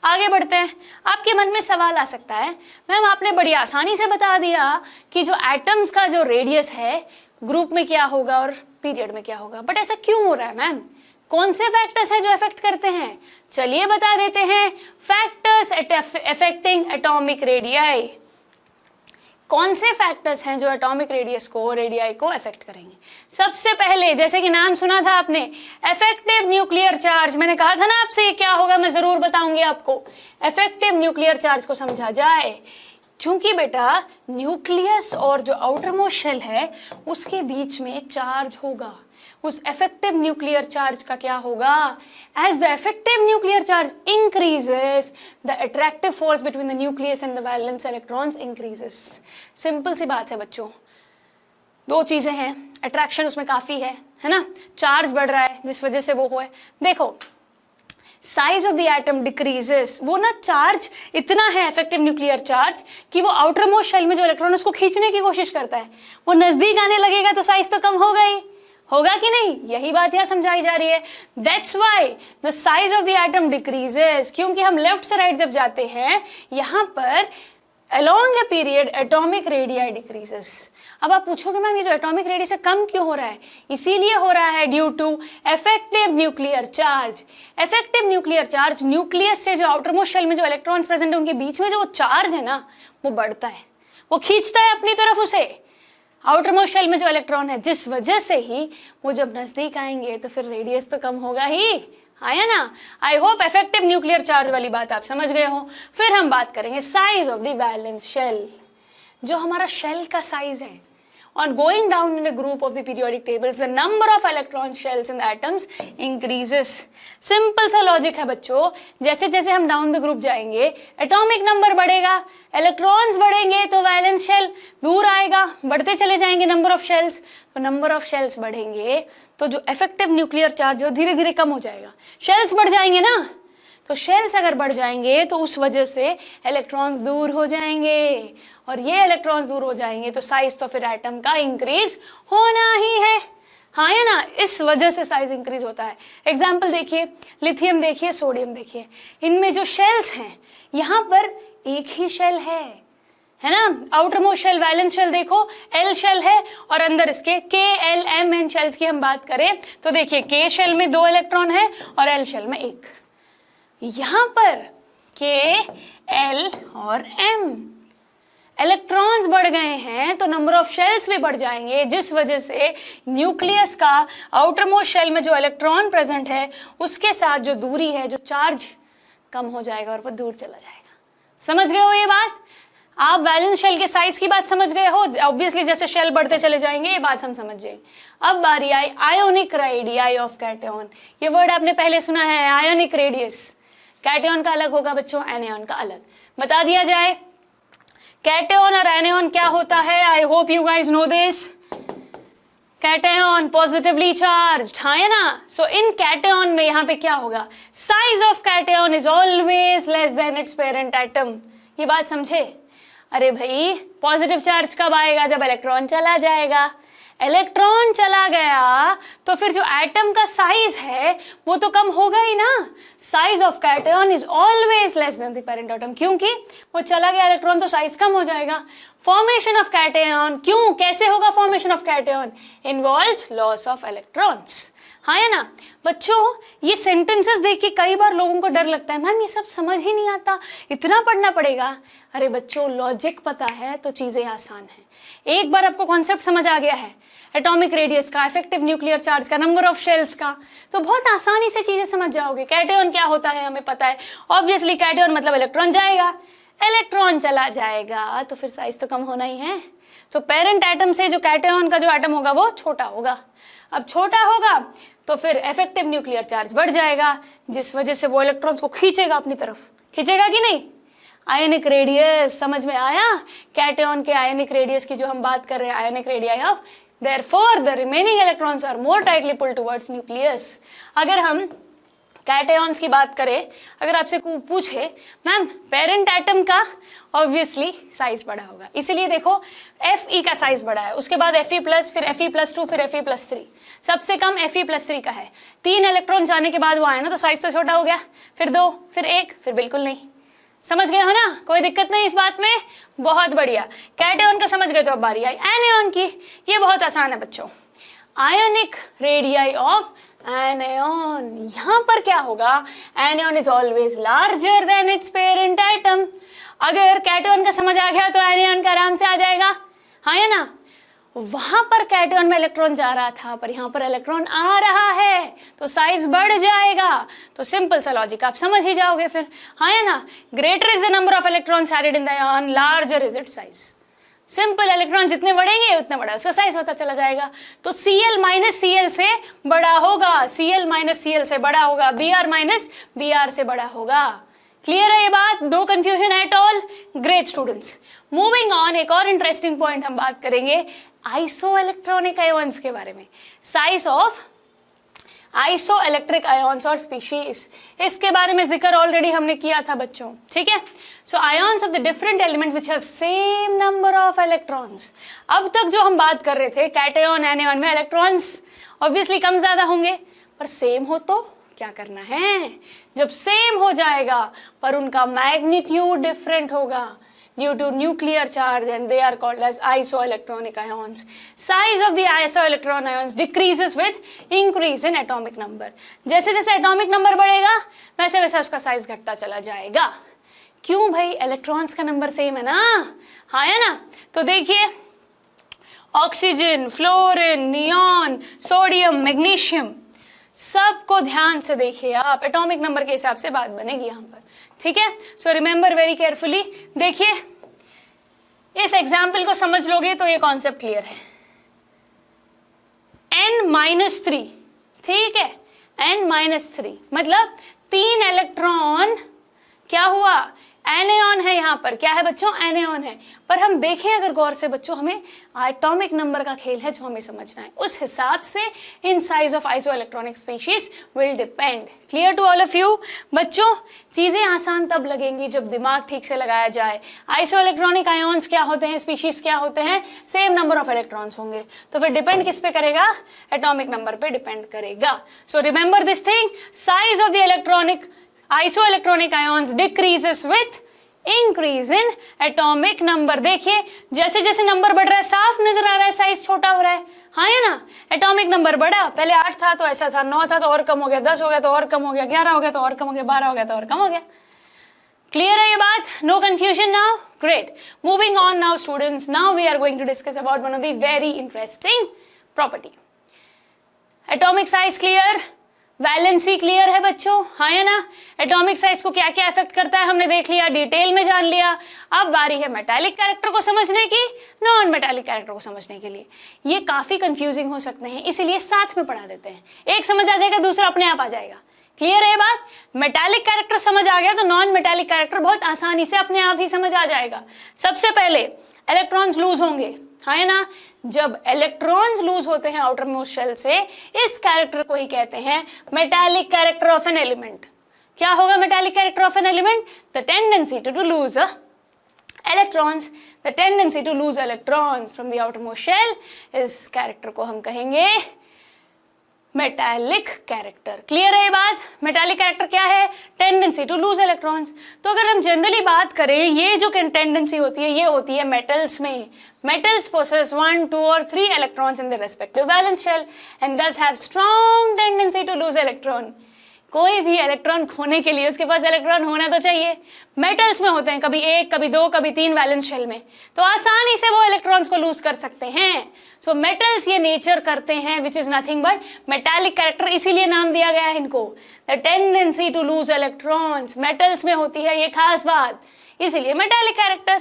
आगे बढ़ते हैं। आपके मन में सवाल आ सकता है, मैम आपने बड़ी आसानी से बता दिया कि जो एटम्स का जो रेडियस है ग्रुप में क्या होगा और पीरियड में क्या होगा, बट ऐसा क्यों हो रहा है मैम? कौन से फैक्टर्स हैं जो इफेक्ट करते हैं? चलिए बता देते हैं। Factors affecting atomic radii. कौन से फैक्टर्स हैं जो एटॉमिक रेडियस को, रेडियाई को अफेक्ट करेंगे? सबसे पहले, जैसे कि नाम सुना था आपने, इफेक्टिव न्यूक्लियर चार्ज। मैंने कहा था ना आपसे ये क्या होगा, मैं जरूर बताऊंगी आपको। इफेक्टिव न्यूक्लियर चार्ज को समझा जाए। चूंकि बेटा न्यूक्लियस और जो आउटर मोस्ट शेल है उसके बीच में चार्ज होगा, उस इफेक्टिव न्यूक्लियर चार्ज का क्या होगा, as the effective nuclear charge increases the attractive force between the nucleus and the valence electrons increases. Simple सी बात है बच्चों, दो चीजें हैं, अट्रैक्शन उसमें काफी है ना, चार्ज बढ़ रहा है जिस वजह से वो हुआ है। देखो size of the atom decreases, वो ना चार्ज इतना है इफेक्टिव न्यूक्लियर चार्ज कि वो आउटर मोस्ट शेल में जो इलेक्ट्रॉन उसको खींचने की कोशिश करता है, वो नजदीक आने लगेगा तो साइज तो कम होगा ही, होगा कि नहीं? यही बात यहाँ समझाई जा रही है। That's why the size of the atom decreases, क्योंकि हम लेफ्ट से राइट जब जाते हैं यहाँ पर along a period atomic radii decreases। अब आप पूछोगे मैम ये जो एटॉमिक रेडियस से कम क्यों हो रहा है? इसीलिए हो रहा है due to effective nuclear charge. Effective nuclear charge, nucleus से जो आउटर मोस्ट शेल में जो इलेक्ट्रॉन्स प्रेजेंट है उनके बीच में जो चार्ज है ना वो बढ़ता है, वो खींचता है अपनी तरफ उसे, आउटर मोस्ट शेल में जो इलेक्ट्रॉन है, जिस वजह से ही वो जब नजदीक आएंगे तो फिर रेडियस तो कम होगा ही, आया ना। I hope effective nuclear charge वाली बात आप समझ गए हो। फिर हम बात करेंगे size of the valence shell, जो हमारा शेल का साइज है। On going down in a group of the periodic tables, the number of electron shells in the atoms increases। Simple सा लॉजिक है बच्चों, जैसे जैसे हम डाउन द ग्रुप जाएंगे एटॉमिक नंबर बढ़ेगा, इलेक्ट्रॉन्स बढ़ेंगे तो वैलेंस शेल दूर आएगा, बढ़ते चले जाएंगे नंबर ऑफ शेल्स, तो नंबर ऑफ शेल्स बढ़ेंगे तो जो इफेक्टिव न्यूक्लियर चार्ज धीरे धीरे कम हो जाएगा, शेल्स बढ़ जाएंगे ना, तो शेल्स अगर बढ़ जाएंगे तो उस वजह से इलेक्ट्रॉन्स दूर हो जाएंगे, और ये इलेक्ट्रॉन्स दूर हो जाएंगे तो साइज तो फिर एटम का इंक्रीज होना ही है, हाँ है ना। इस वजह से साइज इंक्रीज होता है। एग्जाम्पल देखिए, लिथियम देखिए, सोडियम देखिए, इनमें जो शेल्स हैं यहाँ पर एक ही शेल है, है ना। Outer most shell valence shell देखो एल शेल है और अंदर इसके के एल एम एन शेल्स की हम बात करें तो देखिए के शेल में 2 इलेक्ट्रॉन है और एल शेल में 1। यहां पर के एल और एम इलेक्ट्रॉन्स बढ़ गए हैं तो नंबर ऑफ शेल्स भी बढ़ जाएंगे, जिस वजह से न्यूक्लियस का आउटर मोस्ट शेल में जो इलेक्ट्रॉन प्रेजेंट है उसके साथ जो दूरी है, जो चार्ज कम हो जाएगा और वो दूर चला जाएगा। समझ गए हो ये बात? आप वैलेंस शेल के साइज की बात समझ गए हो। ऑब्वियसली जैसे शेल बढ़ते चले जाएंगे ये बात हम समझ जाएंगे। अब बारी आई आयोनिक रेडियाई ऑफ कैटायन। ये वर्ड आपने पहले सुना है, आयोनिक रेडियस। कैटायन का अलग होगा बच्चों, एनायन का अलग। बता दिया जाए कैटायन और एनायन क्या होता है। I hope you guys know this. Cation positively charged, हाँ है ना। सो इन कैटायन में यहाँ पे क्या होगा, size of cation is always less than it's parent atom. ये बात समझे? अरे भाई पॉजिटिव चार्ज कब आएगा, जब इलेक्ट्रॉन चला जाएगा। इलेक्ट्रॉन चला गया तो फिर जो एटम का साइज है वो तो कम होगा ही ना। Size of cation is always less than the parent atom, क्योंकि वो चला गया इलेक्ट्रॉन तो साइज कम हो जाएगा। फॉर्मेशन ऑफ कैटायन, क्यों, कैसे होगा formation of cation, involves loss of electrons. हाँ है ना बच्चों। ये सेंटेंसेस देख के कई बार लोगों को डर लगता है, मैम ये सब समझ ही नहीं आता, इतना पढ़ना पड़ेगा। अरे बच्चों लॉजिक पता है तो चीजें आसान है। एक बार आपको कॉन्सेप्ट समझ आ गया है एटॉमिक रेडियस का, इफेक्टिव न्यूक्लियर चार्ज का, नंबर ऑफ शेल्स का, तो बहुत आसानी से चीजें समझ जाओगे। कैटायन क्या होता है हमें पता है, ऑब्वियसली कैटायन मतलब इलेक्ट्रॉन जाएगा, इलेक्ट्रॉन चला जाएगा तो फिर साइज तो कम होना ही है। तो पेरेंट एटम से जो कैटायन का जो एटम होगा वो छोटा होगा। अब छोटा होगा तो फिर इफेक्टिव न्यूक्लियर चार्ज बढ़ जाएगा, जिस वजह से वो इलेक्ट्रॉन्स को खींचेगा अपनी तरफ। खींचेगा कि नहीं? आयोनिक रेडियस समझ में आया? कैटायन के आयोनिक रेडियस की जो हम बात कर रहे हैं, ionic radii of, therefore the remaining electrons are more tightly pulled towards nucleus. अगर हम कैटायंस की बात करें, अगर आपसे पूछे मैम पेरेंट एटम का, ऑब्वियसली साइज बड़ा होगा, इसीलिए देखो Fe का साइज बड़ा है, उसके बाद Fe प्लस, फिर Fe+2, फिर Fe+3, सबसे कम Fe+3 का है। 3 इलेक्ट्रॉन जाने के बाद वो आया ना तो साइज तो छोटा हो गया, फिर 2, फिर 1, फिर बिल्कुल नहीं। समझ गए हो ना? कोई दिक्कत नहीं इस बात में? बहुत बढ़िया। कैटायन का समझ गए तो अब बारी आई एनायन की। ये बहुत आसान है बच्चों। आयोनिक रेडियाई ऑफ एनायन, यहां पर क्या होगा, anion is always larger than it's parent atom. अगर कैटायन का समझ आ गया तो एनायन का आराम से आ जाएगा, हाँ है ना। वहां पर कैटायन में इलेक्ट्रॉन जा रहा था पर यहां पर इलेक्ट्रॉन आ रहा है तो साइज बढ़ जाएगा। तो सिंपल सा लॉजिक आप समझ ही जाओगे फिर, हाँ है ना। Greater is the number of electrons added in the ion, larger is its size. Simple, electron जितने बढ़ेंगे उतना बड़ा उसका साइज होता चला जाएगा। तो Cl माइनस Cl से बड़ा होगा, Cl माइनस Cl से बड़ा होगा, Br माइनस Br से बड़ा होगा। क्लियर है ये बात? No confusion at all? Great students. Moving on, एक और इंटरेस्टिंग पॉइंट हम बात करेंगे आइसो इलेक्ट्रॉनिक आयन्स के बारे में। Size of iso electric ions और स्पीशीज, इसके बारे में जिक्र ऑलरेडी हमने किया था बच्चों, ठीक है। So ions of the different elements which have same number of electrons. अब तक जो हम बात कर रहे थे कैटायन एनायन में इलेक्ट्रॉन्स ऑब्वियसली कम ज्यादा होंगे, पर सेम हो तो क्या करना है, जब सेम हो जाएगा पर उनका मैग्नीट्यूड डिफरेंट होगा due to nuclear charge and they are called as isoelectronic ions. Size of the isoelectron ions decreases with increase in atomic number. जैसे जैसे atomic number बढ़ेगा वैसे वैसे उसका साइज घटता चला जाएगा। क्यों भाई? इलेक्ट्रॉन्स का नंबर सेम है ना, हाँ है ना। तो देखिए oxygen, fluorine, neon, sodium, magnesium, सबको ध्यान से देखिए आप, एटॉमिक नंबर के हिसाब से बात बनेगी यहाँ पर, ठीक है। So remember very carefully. देखिए इस एग्जाम्पल को समझ लोगे तो ये कॉन्सेप्ट क्लियर है। n-3, ठीक है, n-3 मतलब 3 इलेक्ट्रॉन क्या हुआ, एनायन है, यहाँ पर क्या है बच्चों, एनायन है। पर हम देखें अगर गौर से बच्चों, हमें एटॉमिक नंबर का खेल है जो हमें समझना है, उस हिसाब से इन size of isoelectronic species will depend. Clear to all of you बच्चों? चीजें आसान तब लगेंगी जब दिमाग ठीक से लगाया जाए। आइसो इलेक्ट्रॉनिक आयन्स क्या होते हैं, स्पीशीज क्या होते हैं, सेम नंबर ऑफ इलेक्ट्रॉन्स होंगे, तो फिर डिपेंड किस पे करेगा, एटॉमिक नंबर पे डिपेंड करेगा। So remember this thing, size of the electronic isoelectronic ions decreases with increase in atomic number. देखिए जैसे जैसे नंबर बढ़ रहा है साफ नजर आ रहा है साइज छोटा हो रहा है, हाँ है ना। एटॉमिक नंबर बढ़ा, पहले 8 था तो ऐसा था, 9 था तो और कम हो गया, 10 हो गया तो और कम हो गया, 11 हो गया तो और कम हो गया, 12 हो गया तो और कम हो गया। क्लियर है ये बात? No confusion now? Great. Moving on now students, now we are going to discuss about one of the very interesting property. Atomic size clear, valency clear है बच्चों, हाँ है ना। एटॉमिक साइज को क्या क्या इफेक्ट करता है हमने देख लिया, डिटेल में जान लिया। अब बारी है मेटालिक कैरेक्टर को समझने की, नॉन मेटालिक कैरेक्टर को समझने के लिए। ये काफी कंफ्यूजिंग हो सकते हैं, इसीलिए साथ में पढ़ा देते हैं, एक समझ आ जाएगा दूसरा अपने आप आ जाएगा। क्लियर है ये बात? मेटालिक कैरेक्टर समझ आ गया तो नॉन मेटालिक कैरेक्टर बहुत आसानी से अपने आप ही समझ आ जाएगा। सबसे पहले इलेक्ट्रॉन्स लूज होंगे, हाँ है ना। जब इलेक्ट्रॉन्स लूज होते हैं आउटर मोस्ट शेल से, इस कैरेक्टर को ही कहते हैं metallic character of an element. क्या होगा metallic character of an element? The tendency to lose electrons, the tendency to lose electrons from the outermost shell, इस कैरेक्टर को हम कहेंगे मेटालिक कैरेक्टर। क्लियर है ये बात? मेटालिक कैरेक्टर क्या है? Tendency to lose electrons. तो अगर हम जनरली बात करें, ये जो टेंडेंसी होती है ये होती है मेटल्स में। Metals possess 1, 2 or 3 electrons in their respective valence shell and thus have strong tendency to lose electron। कोई भी इलेक्ट्रॉन खोने के लिए उसके पास इलेक्ट्रॉन होना तो चाहिए। मेटल्स में होते हैं कभी 1, कभी 2, कभी 3 वैलेंस शेल में, तो आसानी से वो इलेक्ट्रॉन्स को लूज कर सकते हैं। सो मेटल्स ये नेचर करते हैं which is nothing but metallic character, इसीलिए नाम दिया गया है इनको, the tendency to lose electrons. Metals में होती है ये खास बात, इसीलिए मेटालिक कैरेक्टर।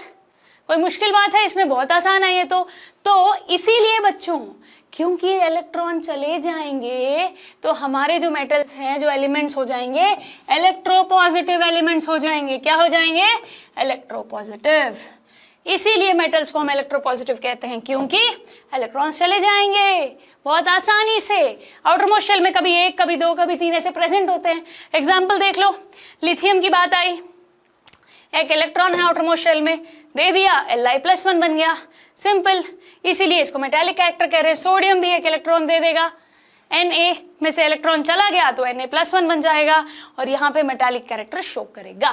कोई मुश्किल बात है इसमें? बहुत आसान है ये तो इसीलिए बच्चों, क्योंकि इलेक्ट्रॉन चले जाएंगे तो हमारे जो मेटल्स हैं, जो एलिमेंट्स हो जाएंगे इलेक्ट्रोपॉजिटिव एलिमेंट्स हो जाएंगे। क्या हो जाएंगे? इलेक्ट्रोपॉजिटिव। इसीलिए मेटल्स को हम इलेक्ट्रोपॉजिटिव कहते हैं, क्योंकि इलेक्ट्रॉन्स चले जाएंगे बहुत आसानी से। आउटरमोस्ट शेल में कभी 1, कभी 2, कभी 3 ऐसे प्रेजेंट होते हैं। एग्जाम्पल देख लो, लिथियम की बात आई, एक इलेक्ट्रॉन है आउटरमोस्ट शेल में, दे दिया Li+1 बन गया, सिंपल। इसीलिए इसको मेटालिक कैरेक्टर कह रहे हैं। सोडियम भी एक इलेक्ट्रॉन दे देगा, Na में से इलेक्ट्रॉन चला गया तो Na+1 बन जाएगा और यहाँ पे मेटालिक कैरेक्टर शो करेगा।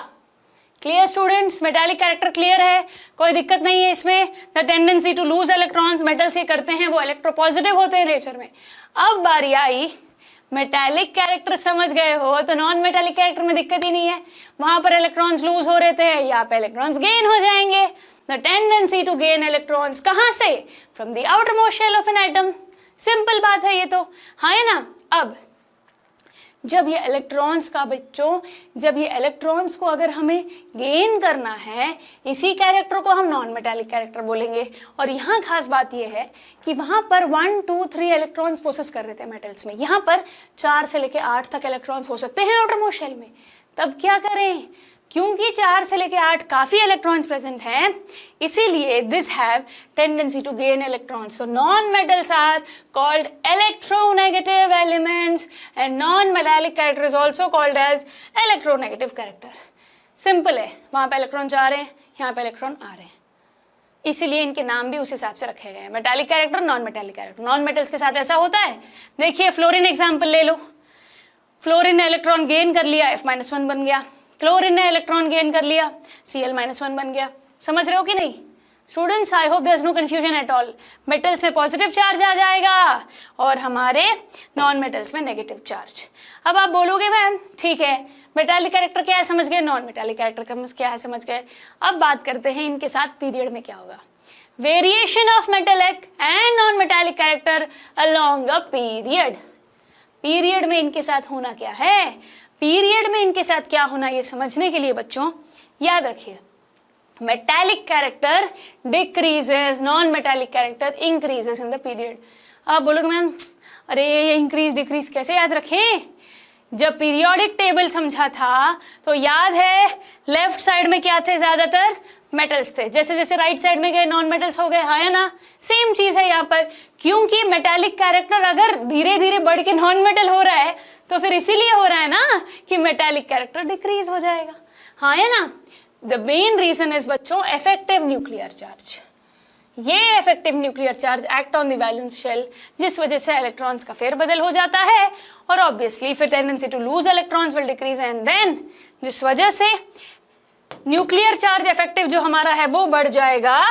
Clear students? Metallic character clear है, कोई दिक्कत नहीं है इसमें। The tendency to lose electrons, metals ये करते हैं, वो इलेक्ट्रोपॉजिटिव होते हैं नेचर में। अब बारी आई मेटालिक कैरेक्टर समझ गए हो तो नॉन मेटालिक कैरेक्टर में दिक्कत ही नहीं है। वहां पर इलेक्ट्रॉन्स लूज हो रहे थे, यहाँ पे इलेक्ट्रॉन्स गेन हो जाएंगे। The tendency to gain electrons कहाँ से? From the outermost shell of an atom. Simple बात है ये तो, हाँ है ना। अब जब ये इलेक्ट्रॉन्स का बच्चों, जब ये इलेक्ट्रॉन्स को अगर हमें गेन करना है, इसी कैरेक्टर को हम नॉन मेटालिक कैरेक्टर बोलेंगे। और यहाँ खास बात ये है कि वहाँ पर 1, 2, 3 इलेक्ट्रॉन्स प्रोसेस कर रहे थे मेटल्स में, यहाँ पर 4 से लेके 8 तक इलेक्ट्रॉन्स हो सकते हैं आउटरमोस्ट शेल में। तब क्या करें? क्योंकि 4 से लेके 8 काफी इलेक्ट्रॉन्स प्रेजेंट हैं, इसीलिए this have tendency to gain electrons. So non metals are called electronegative elements and non metallic character is also called as electronegative character. Simple है, वहां पे इलेक्ट्रॉन जा रहे हैं, यहाँ पे इलेक्ट्रॉन आ रहे हैं, इसीलिए इनके नाम भी उस हिसाब से रखे गए हैं, metallic character, non metallic character. Non metals के साथ ऐसा होता है। देखिए फ्लोरीन एग्जाम्पल ले लो, फ्लोरीन ने इलेक्ट्रॉन गेन कर लिया, F-1 बन गया। क्लोरीन ने इलेक्ट्रॉन गेन कर लिया, Cl-1 बन गया। समझ रहे हो कि नहीं students? I hope there is no confusion at all. Metals में पॉजिटिव चार्ज आ जाएगा और हमारे नॉन मेटल्स में नेगेटिव चार्ज। अब आप बोलोगे मैम ठीक है, मेटालिक कैरेक्टर क्या है समझ गए, नॉन मेटालिक कैरेक्टर क्या है समझ गए। अब बात करते हैं इनके साथ पीरियड में क्या होगा। Variation of metallic and non metallic character along a period. Period में इनके साथ होना क्या है, पीरियड में इनके साथ क्या होना, ये समझने के लिए बच्चों याद रखिए, metallic character decreases, non metallic character increases in the period. आप बोलोगे मैम अरे ये इंक्रीज डिक्रीज कैसे याद रखें? जब पीरियोडिक टेबल समझा था तो याद है लेफ्ट साइड में क्या थे, ज्यादातर मेटल्स थे, जैसे जैसे राइट साइड में गए नॉन मेटल्स हो गए, हाँ या ना। सेम चीज है यहाँ पर, क्योंकि मेटालिक कैरेक्टर अगर धीरे धीरे बढ़ के नॉन मेटल हो रहा है तो फिर इसीलिए हो रहा है ना कि मेटालिक कैरेक्टर डिक्रीज हो जाएगा, हाँ या ना। द मेन रीजन इज बच्चों इफेक्टिव न्यूक्लियर चार्ज। ये effective nuclear charge act on the valence shell, जिस वजह से इलेक्ट्रॉन्स का फेरबदल हो जाता है और ऑब्वियसली फिर tendency to lose electrons will decrease and then जिस वजह से न्यूक्लियर चार्ज इफेक्टिव जो हमारा है वो बढ़ जाएगा,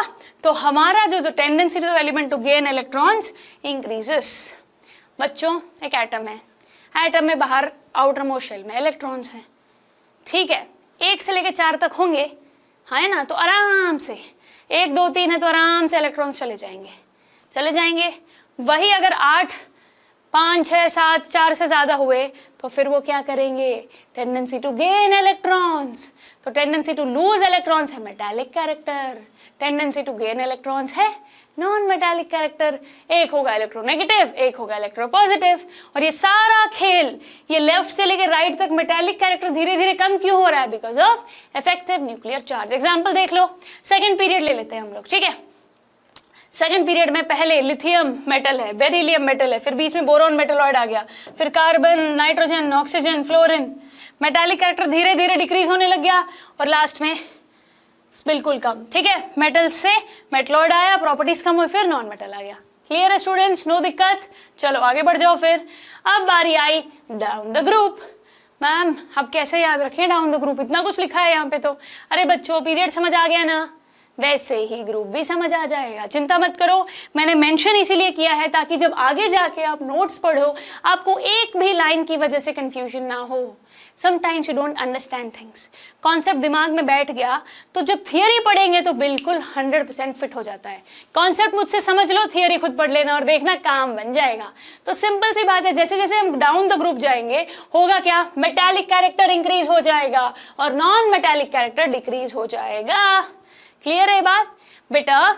तो हमारा जो tendency to element to gain electrons increases. बच्चों एक एटम है, एटम में बाहर आउटर मोस्ट शेल में इलेक्ट्रॉन्स हैं, ठीक है, 1 से लेकर 4 तक होंगे, हाँ है ना, तो आराम से 1 2 3 है तो आराम से इलेक्ट्रॉन्स चले जाएंगे। वही अगर 8 5 6 7 4 से ज़्यादा हुए तो फिर वो क्या करेंगे, टेंडेंसी टू गेन इलेक्ट्रॉन्स, तो टेंडेंसी टू लूज इलेक्ट्रॉन्स है metallic character, tendency to gain electrons है नॉन मेटालिक कैरेक्टर। एक होगा इलेक्ट्रोनेगेटिव, एक होगा इलेक्ट्रोपॉजिटिव, और ये सारा खेल ये लेफ्ट से लेकर राइट तक मेटालिक कैरेक्टर धीरे धीरे कम क्यों हो रहा है, because of effective nuclear charge. Example देख लो, सेकेंड पीरियड ले लेते हैं हम लोग, ठीक है। सेकेंड पीरियड में पहले लिथियम मेटल है, बेरिलियम मेटल है, फिर बीच में बोरोन मेटलॉइड आ गया, फिर carbon, nitrogen, oxygen, fluorine, metallic character धीरे धीरे डिक्रीज होने लग गया, और लास्ट में बिल्कुल कम, ठीक है। मेटल से मेटलॉइड आया, प्रॉपर्टीज कम हुई, फिर नॉन मेटल आ गया। क्लियर है स्टूडेंट्स, नो दिक्कत। चलो आगे बढ़ जाओ फिर। अब बारी आई डाउन द ग्रुप। मैम अब कैसे याद रखें डाउन द ग्रुप, इतना कुछ लिखा है यहाँ पे तो। अरे बच्चों पीरियड समझ आ गया ना, वैसे ही ग्रुप भी समझ आ जाएगा, चिंता मत करो। मैंने मेंशन इसीलिए किया है ताकि जब आगे जाके आप नोट्स पढ़ो आपको एक भी लाइन की वजह से कंफ्यूजन ना हो। Sometimes you don't understand things, concept दिमाग में बैठ गया तो जब थियरी पढ़ेंगे तो बिल्कुल 100% फिट हो जाता है। कॉन्सेप्ट मुझसे समझ लो, थियरी खुद पढ़ लेना और देखना काम बन जाएगा। तो सिंपल सी बात है, जैसे जैसे हम डाउन द ग्रुप जाएंगे होगा क्या, मेटालिक कैरेक्टर इंक्रीज हो जाएगा और नॉन मेटालिक कैरेक्टर डिक्रीज हो जाएगा। क्लियर है बात बेटा।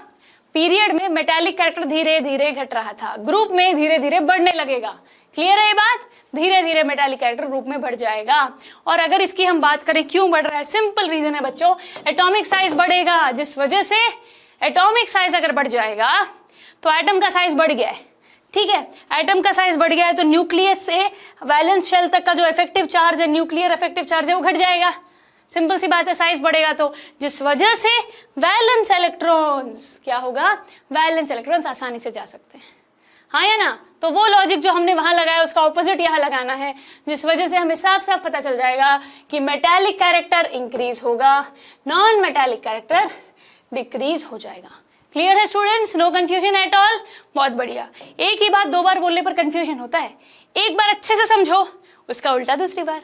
पीरियड में मेटालिक कैरेक्टर धीरे धीरे घट रहा था, ग्रुप में धीरे धीरे बढ़ने लगेगा। क्लियर है ये बात, धीरे धीरे मेटालिक कैरेक्टर ग्रुप में बढ़ जाएगा। और अगर इसकी हम बात करें क्यों बढ़ रहा है, सिंपल रीजन है बच्चों, एटॉमिक साइज बढ़ेगा, जिस वजह से एटॉमिक साइज अगर बढ़ जाएगा तो एटम का साइज बढ़ गया है, ठीक है। एटम का साइज बढ़ गया है तो न्यूक्लियस से वैलेंस शेल तक का जो इफेक्टिव चार्ज है, न्यूक्लियर इफेक्टिव चार्ज है, वो घट जाएगा। सिंपल सी बात है, साइज बढ़ेगा तो जिस वजह से वैलेंस इलेक्ट्रॉन्स क्या होगा, वैलेंस इलेक्ट्रॉन्स आसानी से जा सकते हैं, हाँ या ना। तो वो लॉजिक जो हमने वहां लगाया उसका ऑपोजिट यहाँ लगाना है, जिस वजह से हमें साफ साफ पता चल जाएगा कि मेटालिक कैरेक्टर इंक्रीज होगा, नॉन मेटालिक कैरेक्टर डिक्रीज हो जाएगा। क्लियर है students, no confusion at all. बहुत बढ़िया। एक ही बात 2 बार बोलने पर कंफ्यूजन होता है, एक बार अच्छे से समझो उसका उल्टा दूसरी बार।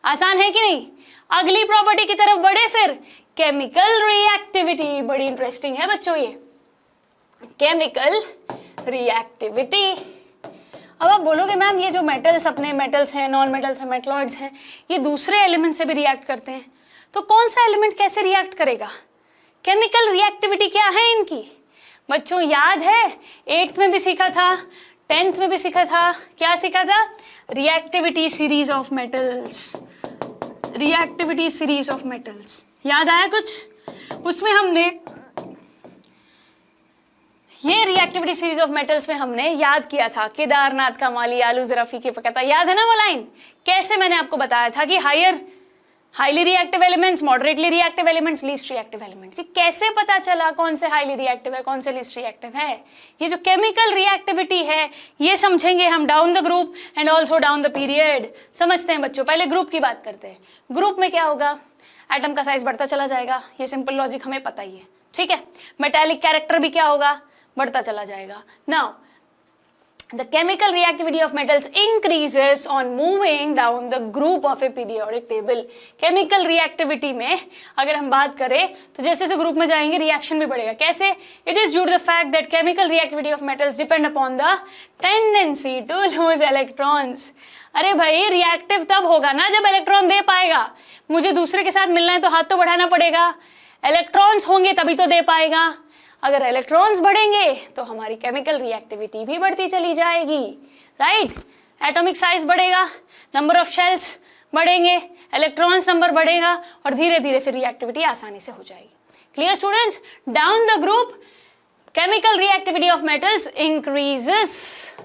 आसान है कि नहीं। अगली प्रॉपर्टी की तरफ बढ़े फिर, केमिकल रिएक्टिविटी। बड़ी इंटरेस्टिंग है बच्चों ये केमिकल रिएक्टिविटी। अब आप बोलोगे मैम ये जो मेटल्स, अपने मेटल्स हैं, नॉन मेटल्स हैं, मेटलॉइड्स हैं, ये दूसरे एलिमेंट से भी रिएक्ट करते हैं, तो कौन सा एलिमेंट कैसे रिएक्ट करेगा, केमिकल रिएक्टिविटी क्या है इनकी। बच्चों याद है 8th में भी सीखा था, 10th में भी सीखा था, क्या सीखा था, reactivity series of metals, reactivity series of metals. याद आया कुछ, उसमें हमने ये रिएक्टिविटी सीरीज ऑफ मेटल्स में हमने याद किया था केदारनाथ का माली आलू जरा फीके पकाता, याद है ना वो लाइन। कैसे मैंने आपको बताया था कि highly reactive elements, moderately reactive elements, least reactive elements. ये कैसे पता चला कौन से हाईली रिएक्टिव है कौन से लीस्ट रिएक्टिव है। ये जो केमिकल रिएक्टिविटी है ये समझेंगे हम down the group and also down the period. समझते हैं बच्चों, पहले ग्रुप की बात करते हैं। ग्रुप में क्या होगा, एटम का साइज बढ़ता चला जाएगा, ये सिंपल लॉजिक हमें पता ही है, ठीक है। मेटालिक कैरेक्टर भी क्या होगा, बढ़ता चला जाएगा। Now the chemical reactivity of metals increases on moving down the group of a periodic table. chemical reactivity में अगर हम बात करें तो जैसे जैसे ग्रुप में जाएंगे रिएक्शन भी बढ़ेगा। कैसे, it is due to the fact that chemical reactivity of metals depend upon the tendency to lose electrons. अरे भाई रिएक्टिव तब होगा ना जब इलेक्ट्रॉन दे पाएगा। मुझे दूसरे के साथ मिलना है तो हाथ तो बढ़ाना पड़ेगा, इलेक्ट्रॉन्स होंगे तभी तो दे पाएगा। अगर इलेक्ट्रॉन्स बढ़ेंगे तो हमारी केमिकल रिएक्टिविटी भी बढ़ती चली जाएगी, राइट। एटॉमिक साइज बढ़ेगा, नंबर ऑफ शेल्स बढ़ेंगे, इलेक्ट्रॉन्स नंबर बढ़ेगा और धीरे धीरे फिर रिएक्टिविटी आसानी से हो जाएगी। Clear students, down the group chemical reactivity of metals increases,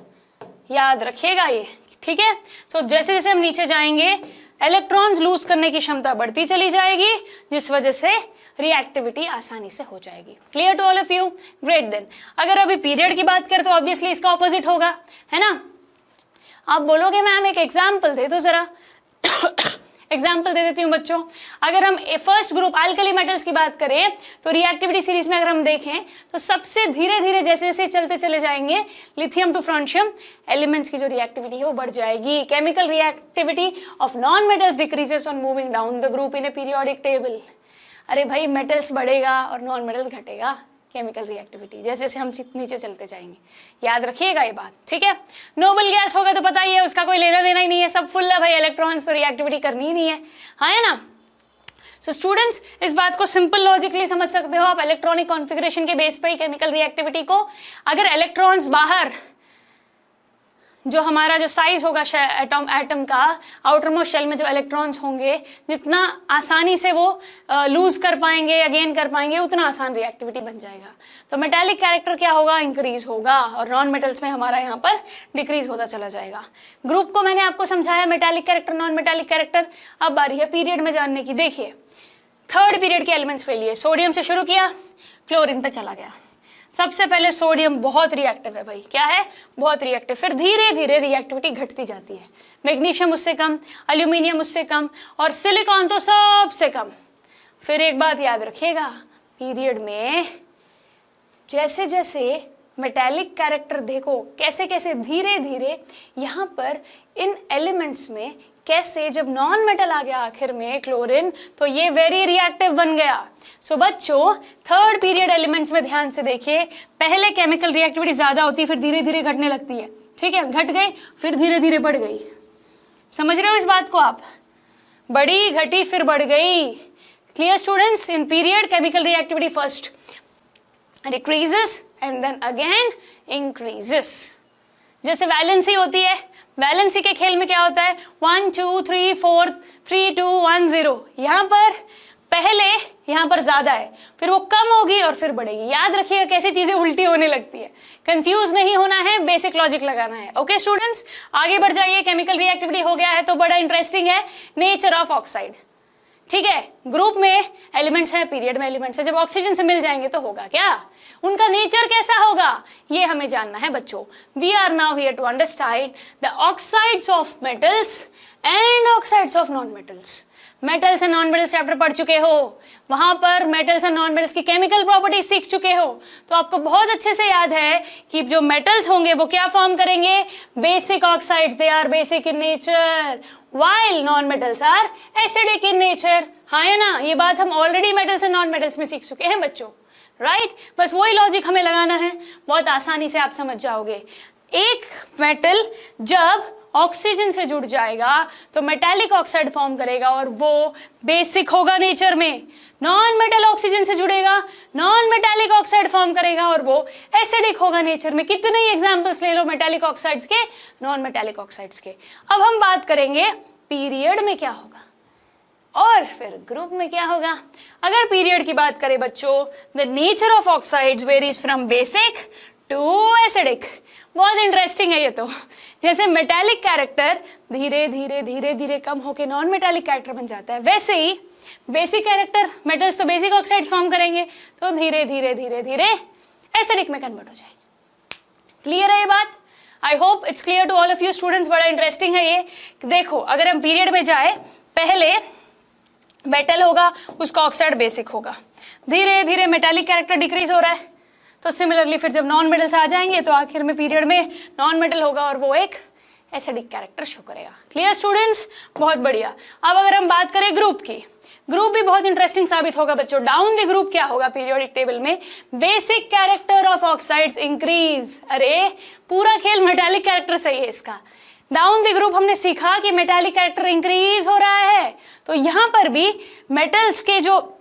याद रखिएगा ये, ठीक है। सो जैसे जैसे हम नीचे जाएंगे इलेक्ट्रॉन्स लूज करने की क्षमता बढ़ती चली जाएगी, जिस वजह से रिएक्टिविटी आसानी से हो जाएगी। Clear to all of you, great. Then अगर अभी पीरियड की बात करें तो ऑब्वियसली इसका ऑपोजिट होगा, है ना। आप बोलोगे मैम एक एग्जाम्पल दे दो जरा। एग्जाम्पल दे देती हूँ बच्चों। अगर हम फर्स्ट ग्रुप अल्कली मेटल्स की बात करें तो रिएक्टिविटी सीरीज में अगर हम देखें तो सबसे धीरे धीरे जैसे जैसे चलते चले जाएंगे लिथियम टू फ्रांशियम एलिमेंट्स की जो रिएक्टिविटी है वो बढ़ जाएगी। Chemical reactivity of non metals decreases on moving down the group in A periodic table. अरे भाई मेटल्स बढ़ेगा और नॉन मेटल्स घटेगा, केमिकल रिएक्टिविटी जैसे जैसे हम नीचे चलते जाएंगे, याद रखिएगा ये बात, ठीक है। नोबल गैस होगा तो पता ही है उसका कोई लेना देना ही नहीं है, सब फुल है भाई, इलेक्ट्रॉन्स तो रिएक्टिविटी करनी ही नहीं है, हाँ है ना। सो स्टूडेंट्स इस बात को सिंपल लॉजिकली समझ सकते हो आप इलेक्ट्रॉनिक कॉन्फ़िगरेशन के बेस पे ही केमिकल रिएक्टिविटी को। अगर इलेक्ट्रॉन्स बाहर जो हमारा जो साइज होगा एटम का आउटर मोस्ट शेल में जो इलेक्ट्रॉन्स होंगे जितना आसानी से वो लूज कर पाएंगे या गेन कर पाएंगे उतना आसान रिएक्टिविटी बन जाएगा। तो मेटालिक कैरेक्टर क्या होगा, इंक्रीज होगा, और नॉन मेटल्स में हमारा यहाँ पर डिक्रीज होता चला जाएगा। ग्रुप को मैंने आपको समझाया, metallic character non metallic character. अब बारी है पीरियड में जानने की। देखिए थर्ड पीरियड के एलिमेंट्स ले लिए, सोडियम से शुरू किया, क्लोरीन पे चला गया। सबसे पहले सोडियम बहुत रिएक्टिव है भाई, क्या है, बहुत रिएक्टिव। फिर धीरे धीरे रिएक्टिविटी घटती जाती है, मैग्नीशियम उससे कम, एल्यूमिनियम उससे कम, और सिलिकॉन तो सबसे कम। फिर एक बात याद रखिएगा, पीरियड में जैसे जैसे मेटालिक कैरेक्टर देखो कैसे कैसे धीरे धीरे यहाँ पर इन एलिमेंट्स में कैसे जब नॉन मेटल आ गया आखिर में क्लोरीन, तो ये वेरी रिएक्टिव बन गया। सो बच्चों थर्ड पीरियड एलिमेंट्स में ध्यान से देखिए, पहले केमिकल रिएक्टिविटी ज्यादा होती है फिर धीरे धीरे घटने लगती है, ठीक है, घट गई फिर धीरे धीरे बढ़ गई। समझ रहे हो इस बात को आप, बढ़ी घटी फिर बढ़ गई। Clear students, in period chemical reactivity first decreases and then again increases. जैसे वैलेंसी होती है, वैलेंसी के खेल में क्या होता है, 1 2 3 4 3 2 1 0। यहाँ पर पहले यहाँ पर ज्यादा है, फिर वो कम होगी और फिर बढ़ेगी। याद रखिएगा कैसी चीजें उल्टी होने लगती है, कंफ्यूज नहीं होना है, बेसिक लॉजिक लगाना है। ओके स्टूडेंट्स, आगे बढ़ जाइए। केमिकल रिएक्टिविटी हो गया है तो बड़ा इंटरेस्टिंग है नेचर ऑफ ऑक्साइड, ठीक है। ग्रुप में एलिमेंट्स हैं, पीरियड में एलिमेंट्स हैं, जब ऑक्सीजन से मिल जाएंगे तो होगा क्या, उनका नेचर कैसा होगा ये हमें जानना है बच्चों। We are now here to understand the oxides of metals and oxides of non metals. Metals and non metals chapter पढ़ चुके हो, वहां पर मेटल्स एंड नॉन मेटल्स की केमिकल प्रॉपर्टी सीख चुके हो, तो आपको बहुत अच्छे से याद है कि जो मेटल्स होंगे वो क्या फॉर्म करेंगे, basic oxides, they are basic in nature, while non-metals are acidic in nature। हाँ है ना, ये बात हम already metals and non metals में सीख चुके हैं बच्चों, राइट। बस वही लॉजिक हमें लगाना है, बहुत आसानी से आप समझ जाओगे। एक मेटल जब ऑक्सीजन से जुड़ जाएगा तो मेटालिक ऑक्साइड फॉर्म करेगा और वो बेसिक होगा नेचर में। नॉन मेटल ऑक्सीजन से जुड़ेगा, नॉन मेटालिक ऑक्साइड फॉर्म करेगा और वो एसिडिक होगा नेचर में। कितने ही एग्जांपल्स ले लो मेटालिक ऑक्साइड्स के, नॉन मेटालिक ऑक्साइड्स के। अब हम बात करेंगे पीरियड में क्या होगा और फिर ग्रुप में क्या होगा। अगर पीरियड की बात करें बच्चों, the nature of oxides varies from basic to acidic. बहुत इंटरेस्टिंग है ये तो। जैसे मेटालिक कैरेक्टर धीरे धीरे धीरे धीरे कम होकर नॉन मेटालिक कैरेक्टर बन जाता है, वैसे ही बेसिक कैरेक्टर, मेटल्स तो बेसिक ऑक्साइड फॉर्म करेंगे तो धीरे धीरे धीरे धीरे एसिडिक में कन्वर्ट हो जाएंगे। क्लियर है ये बात? I hope it's clear to all of you students. बड़ा इंटरेस्टिंग है ये। देखो अगर हम पीरियड में जाए, पहले मेटल होगा उसका ऑक्साइड बेसिक होगा, धीरे धीरे मेटालिक कैरेक्टर डिक्रीज हो रहा है, तो सिमिलरली फिर जब नॉन मेटल्स आ जाएंगे तो आखिर में पीरियड में नॉन मेटल होगा और वो एक एसिडिक कैरेक्टर शो करेगा। क्लियर स्टूडेंट्स, बहुत बढ़िया। अब अगर हम बात करें ग्रुप की, ग्रुप भी बहुत इंटरेस्टिंग साबित होगा बच्चों। डाउन द ग्रुप क्या होगा पीरियोडिक टेबल में, basic character of oxides increase. अरे पूरा खेल मेटालिक कैरेक्टर सही है इसका। डाउन द ग्रुप हमने सीखा कि मेटालिक कैरेक्टर इंक्रीज हो रहा है, तो यहाँ पर भी मेटल्स के जो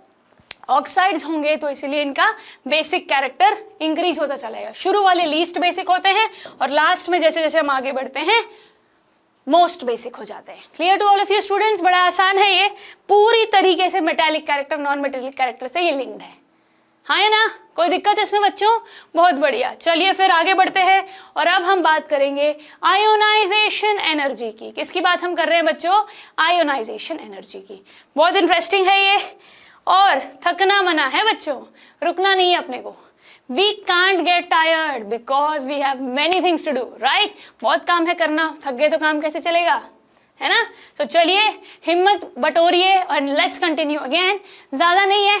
ऑक्साइड्स होंगे तो इसीलिए इनका बेसिक कैरेक्टर इंक्रीज होता चलेगा। शुरू वाले लीस्ट बेसिक होते हैं और लास्ट में जैसे जैसे हम आगे बढ़ते हैं मोस्ट बेसिक हो जाते हैं। Clear to all of you students? बड़ा आसान है ये, पूरी तरीके से metallic character non metallic character से ये लिंक्ड है, हाँ है ना? कोई दिक्कत इसमें बच्चों? बहुत बढ़िया। चलिए फिर आगे बढ़ते हैं और अब हम बात करेंगे आयोनाइजेशन एनर्जी की। किसकी बात हम कर रहे हैं बच्चों? आयोनाइजेशन एनर्जी की। बहुत इंटरेस्टिंग है ये और थकना मना है बच्चों, रुकना नहीं है अपने को। We can't get tired because we have many things to do, right? बहुत काम है करना, थक गए तो काम कैसे चलेगा? है ना। तो चलिए हिम्मत बटोरिए और लेट्स कंटिन्यू अगेन, ज्यादा नहीं है।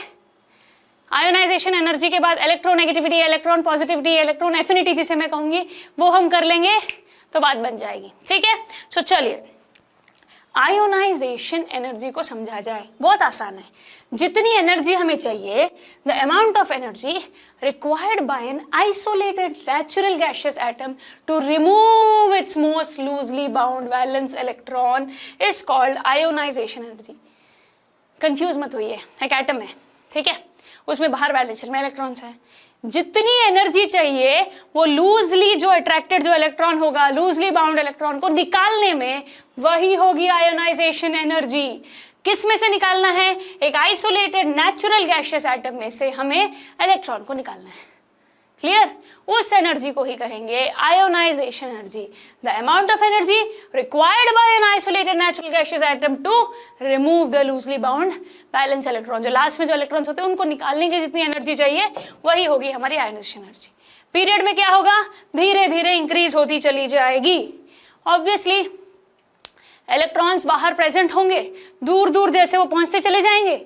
आयोनाइजेशन एनर्जी के बाद electronegativity, electron positivity, electron affinity जिसे मैं कहूंगी, वो हम कर लेंगे तो बात बन जाएगी, ठीक है। सो चलिए आयोनाइजेशन एनर्जी को समझा जाए, बहुत आसान है। जितनी एनर्जी हमें चाहिए, the amount of energy required by an isolated neutral gaseous atom to remove its most loosely bound valence electron is called ionization energy. Confuse मत होइए, एक एटम है, ठीक है, उसमें बाहर वैलेंस शेल में इलेक्ट्रॉन्स है। जितनी एनर्जी चाहिए वो लूजली जो अट्रैक्टेड जो इलेक्ट्रॉन होगा, लूजली बाउंड इलेक्ट्रॉन को निकालने में, वही होगी आयोनाइजेशन एनर्जी। किस में से निकालना है? एक आइसोलेटेड नेचुरल गैसियस एटम में से हमें इलेक्ट्रॉन को निकालना है। क्लियर? उस एनर्जी को ही कहेंगे ionization energy. The amount of energy required by an isolated neutral gaseous atom to remove the loosely bound valence electron, जो लास्ट में जो इलेक्ट्रॉन्स होते हैं उनको निकालने के लिए जितनी एनर्जी चाहिए वही होगी हमारी आयोनाइजेशन एनर्जी। पीरियड में क्या होगा? धीरे धीरे इंक्रीज होती चली जाएगी। ऑब्वियसली इलेक्ट्रॉन्स बाहर प्रेजेंट होंगे, दूर दूर जैसे वो पहुंचते चले जाएंगे,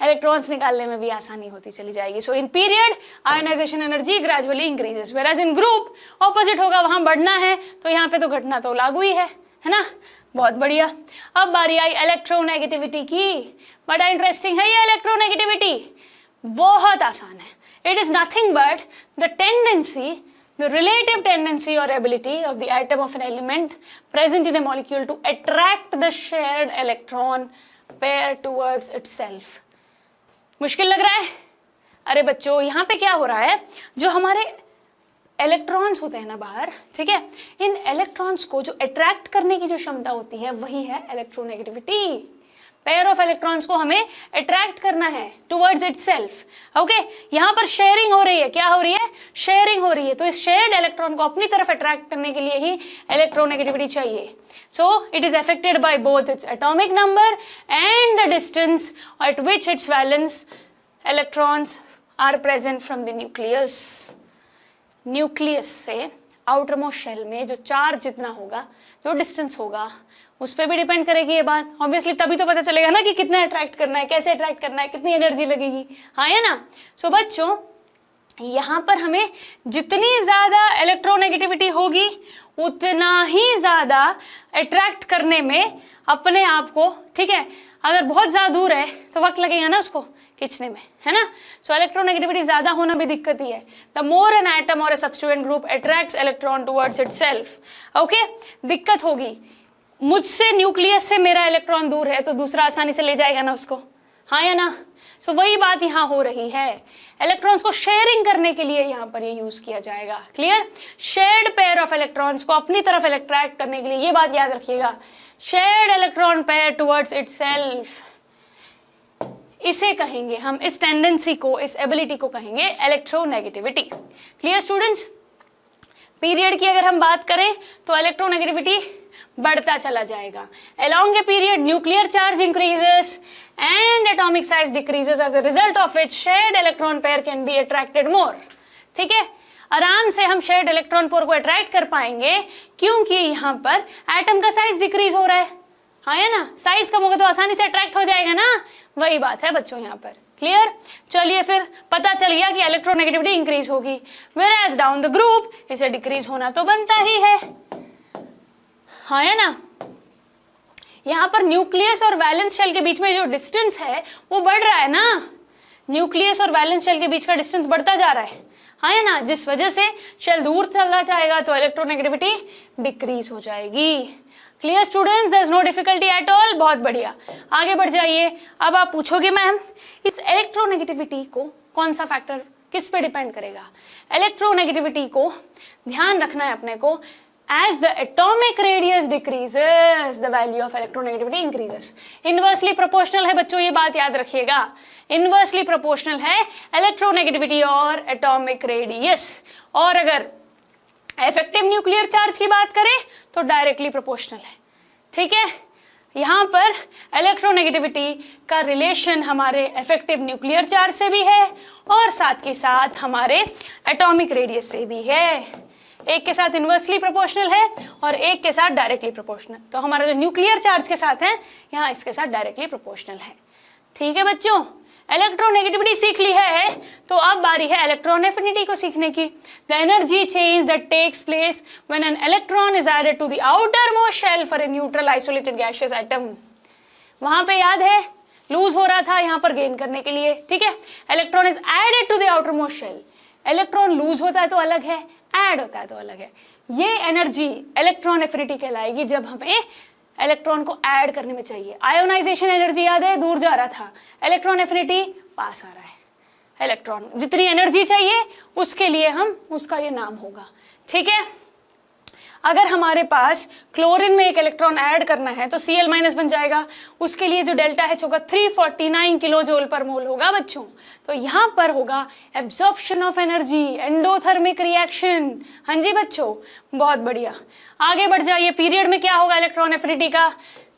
इलेक्ट्रॉन्स निकालने में भी आसानी होती चली जाएगी। So in period ionization energy gradually increases, whereas in group opposite होगा, वहां बढ़ना है तो यहाँ पे तो घटना तो लागू ही है ना। बहुत बढ़िया। अब बारी आई इलेक्ट्रोनेगेटिविटी की। बड़ा इंटरेस्टिंग है ये इलेक्ट्रोनेगेटिविटी, बहुत आसान है। It is nothing but the tendency, the relative tendency or ability of the atom of an element present in a molecule to attract the shared electron pair towards itself. मुश्किल लग रहा है? अरे बच्चों यहाँ पे क्या हो रहा है, जो हमारे इलेक्ट्रॉन्स होते हैं ना बाहर, ठीक है, इन इलेक्ट्रॉन्स को जो अट्रैक्ट करने की जो क्षमता होती है वही है इलेक्ट्रोनेगेटिविटी। पेयर ऑफ इलेक्ट्रॉन्स को हमें अट्रैक्ट करना है टुवर्ड्स इटसेल्फ। ओके, यहाँ पर शेयरिंग हो रही है, क्या हो रही है? शेयरिंग हो रही है। तो इस शेयर्ड इलेक्ट्रॉन को अपनी तरफ अट्रैक्ट करने के लिए ही इलेक्ट्रोनेगेटिविटी चाहिए। So it is affected by both its atomic number and the distance at which its valence electrons are present from the nucleus. Nucleus से आउटर मोस्ट शेल में जो चार्ज जितना होगा, जो डिस्टेंस होगा, उस पर भी डिपेंड करेगी ये बात। ऑब्वियसली तभी तो पता चलेगा ना कि कितना अट्रैक्ट करना है, कैसे अट्रैक्ट करना है, कितनी एनर्जी लगेगी, हाँ है ना। सो बच्चों यहाँ पर हमें जितनी ज़्यादा इलेक्ट्रोनेगेटिविटी होगी उतना ही ज़्यादा अट्रैक्ट करने में अपने आप को, ठीक है। अगर बहुत ज़्यादा दूर है तो वक्त लगेगा ना उसको खींचने में, है ना। सो इलेक्ट्रोनेगेटिविटी ज़्यादा होना भी दिक्कत ही है। द मोर एन एटम और a substituent group attracts electron towards itself, okay, दिक्कत होगी। मुझसे न्यूक्लियस से मेरा इलेक्ट्रॉन दूर है तो दूसरा आसानी से ले जाएगा ना उसको, हाँ या ना। सो वही बात यहाँ हो रही है, इलेक्ट्रॉन्स को शेयरिंग करने के लिए यहाँ पर ये यूज किया जाएगा। Clear? Shared pair of electrons को अपनी तरफ अट्रैक्ट करने के लिए, ये बात याद रखिएगा, shared electron pair towards itself, इसे कहेंगे हम, इस टेंडेंसी को, इस एबिलिटी को कहेंगे इलेक्ट्रोनेगेटिविटी। Clear students? पीरियड की अगर हम बात करें तो इलेक्ट्रोनेगेटिविटी बढ़ता चला जाएगा। Along a period, nuclear charge increases and atomic size decreases, as a result of which shared electron pair can be attracted more. ठीक है, आराम से हम shared electron pair को अट्रैक्ट कर पाएंगे क्योंकि यहाँ पर एटम का साइज डिक्रीज हो रहा है, हाँ है ना। साइज कम होगा तो आसानी से अट्रैक्ट हो जाएगा ना, वही बात है बच्चों यहाँ पर। क्लियर? चलिए फिर पता चल गया कि इलेक्ट्रोनेगेटिविटी इंक्रीज होगी, whereas डाउन द ग्रुप इसे डिक्रीज होना तो बनता ही है, हाँ है ना। यहाँ पर न्यूक्लियस और वैलेंस शेल के बीच में जो डिस्टेंस है वो बढ़ रहा है ना, न्यूक्लियस और वैलेंस शेल के बीच का डिस्टेंस बढ़ता जा रहा है, हाँ है ना, जिस वजह से शेल दूर चलना जाएगा तो इलेक्ट्रोनेगेटिविटी डिक्रीज हो जाएगी। Clear students? There is no difficulty at all. बहुत बढ़िया, आगे बढ़ जाइए। अब आप पूछोगे मैम इस इलेक्ट्रोनेगेटिविटी को कौन सा फैक्टर किस पे डिपेंड करेगा? इलेक्ट्रोनेगेटिविटी को ध्यान रखना है अपने को, as the atomic radius decreases the value of electronegativity increases। inversely proportional है बच्चों, ये बात याद रखिएगा, inversely proportional है electronegativity और atomic radius। और अगर effective nuclear charge की बात करें तो directly proportional है, ठीक है। यहाँ पर इलेक्ट्रोनेगेटिविटी का रिलेशन हमारे इफेक्टिव न्यूक्लियर चार्ज से भी है और साथ के साथ हमारे एटॉमिक रेडियस से भी है। एक के साथ इन्वर्सली प्रोपोर्शनल है और एक के साथ डायरेक्टली प्रोपोर्शनल। तो हमारा जो न्यूक्लियर चार्ज के साथ है यहाँ इसके साथ डायरेक्टली प्रोपोर्शनल है। ठीक है बच्चों, इलेक्ट्रोनेगेटिविटी सीख ली है, तो अब बारी है इलेक्ट्रॉन एफिनिटी को सीखने की। The energy change that takes place when an electron is added to the outer most shell for a neutral isolated gaseous atom. वहां पे याद है लूज हो रहा था, यहाँ पर गेन करने के लिए। ठीक है, electron is added to the outer most shell. Electron lose होता है तो अलग है, ऐड होता है तो अलग है। ये एनर्जी इलेक्ट्रॉन एफिनिटी कहलाएगी जब हमें इलेक्ट्रॉन को ऐड करने में चाहिए। आयोनाइजेशन एनर्जी याद है दूर जा रहा था, इलेक्ट्रॉन एफिनिटी पास आ रहा है। इलेक्ट्रॉन जितनी एनर्जी चाहिए उसके लिए हम उसका ये नाम होगा। ठीक है, अगर हमारे पास क्लोरीन में एक इलेक्ट्रॉन ऐड करना है तो Cl माइनस बन जाएगा, उसके लिए जो डेल्टा H होगा 349 किलो जूल पर मोल होगा बच्चों। तो यहाँ पर होगा absorption of energy, endothermic reaction. हाँ जी बच्चों, बहुत बढ़िया। आगे बढ़ जाइए, पीरियड में क्या होगा इलेक्ट्रॉन एफिनिटी का?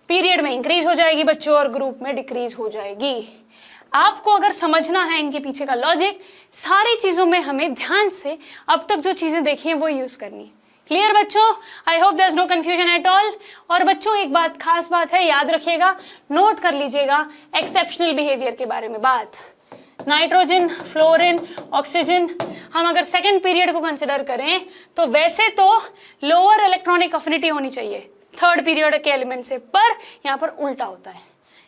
पीरियड में इंक्रीज हो जाएगी बच्चों और ग्रुप में डिक्रीज हो जाएगी। आपको अगर समझना है इनके पीछे का लॉजिक, सारी चीजों में हमें ध्यान से अब तक जो चीजें देखी हैं वो यूज करनी। क्लियर बच्चों? I hope there is no confusion at all. और बच्चों एक बात, खास बात है, याद रखिएगा, नोट कर लीजिएगा एक्सेप्शनल बिहेवियर के बारे में बात। नाइट्रोजन, फ्लोरीन, ऑक्सीजन, हम अगर सेकेंड पीरियड को कंसिडर करें तो वैसे तो लोअर इलेक्ट्रॉनिक अफिनिटी होनी चाहिए थर्ड पीरियड के एलिमेंट से, पर यहाँ पर उल्टा होता है।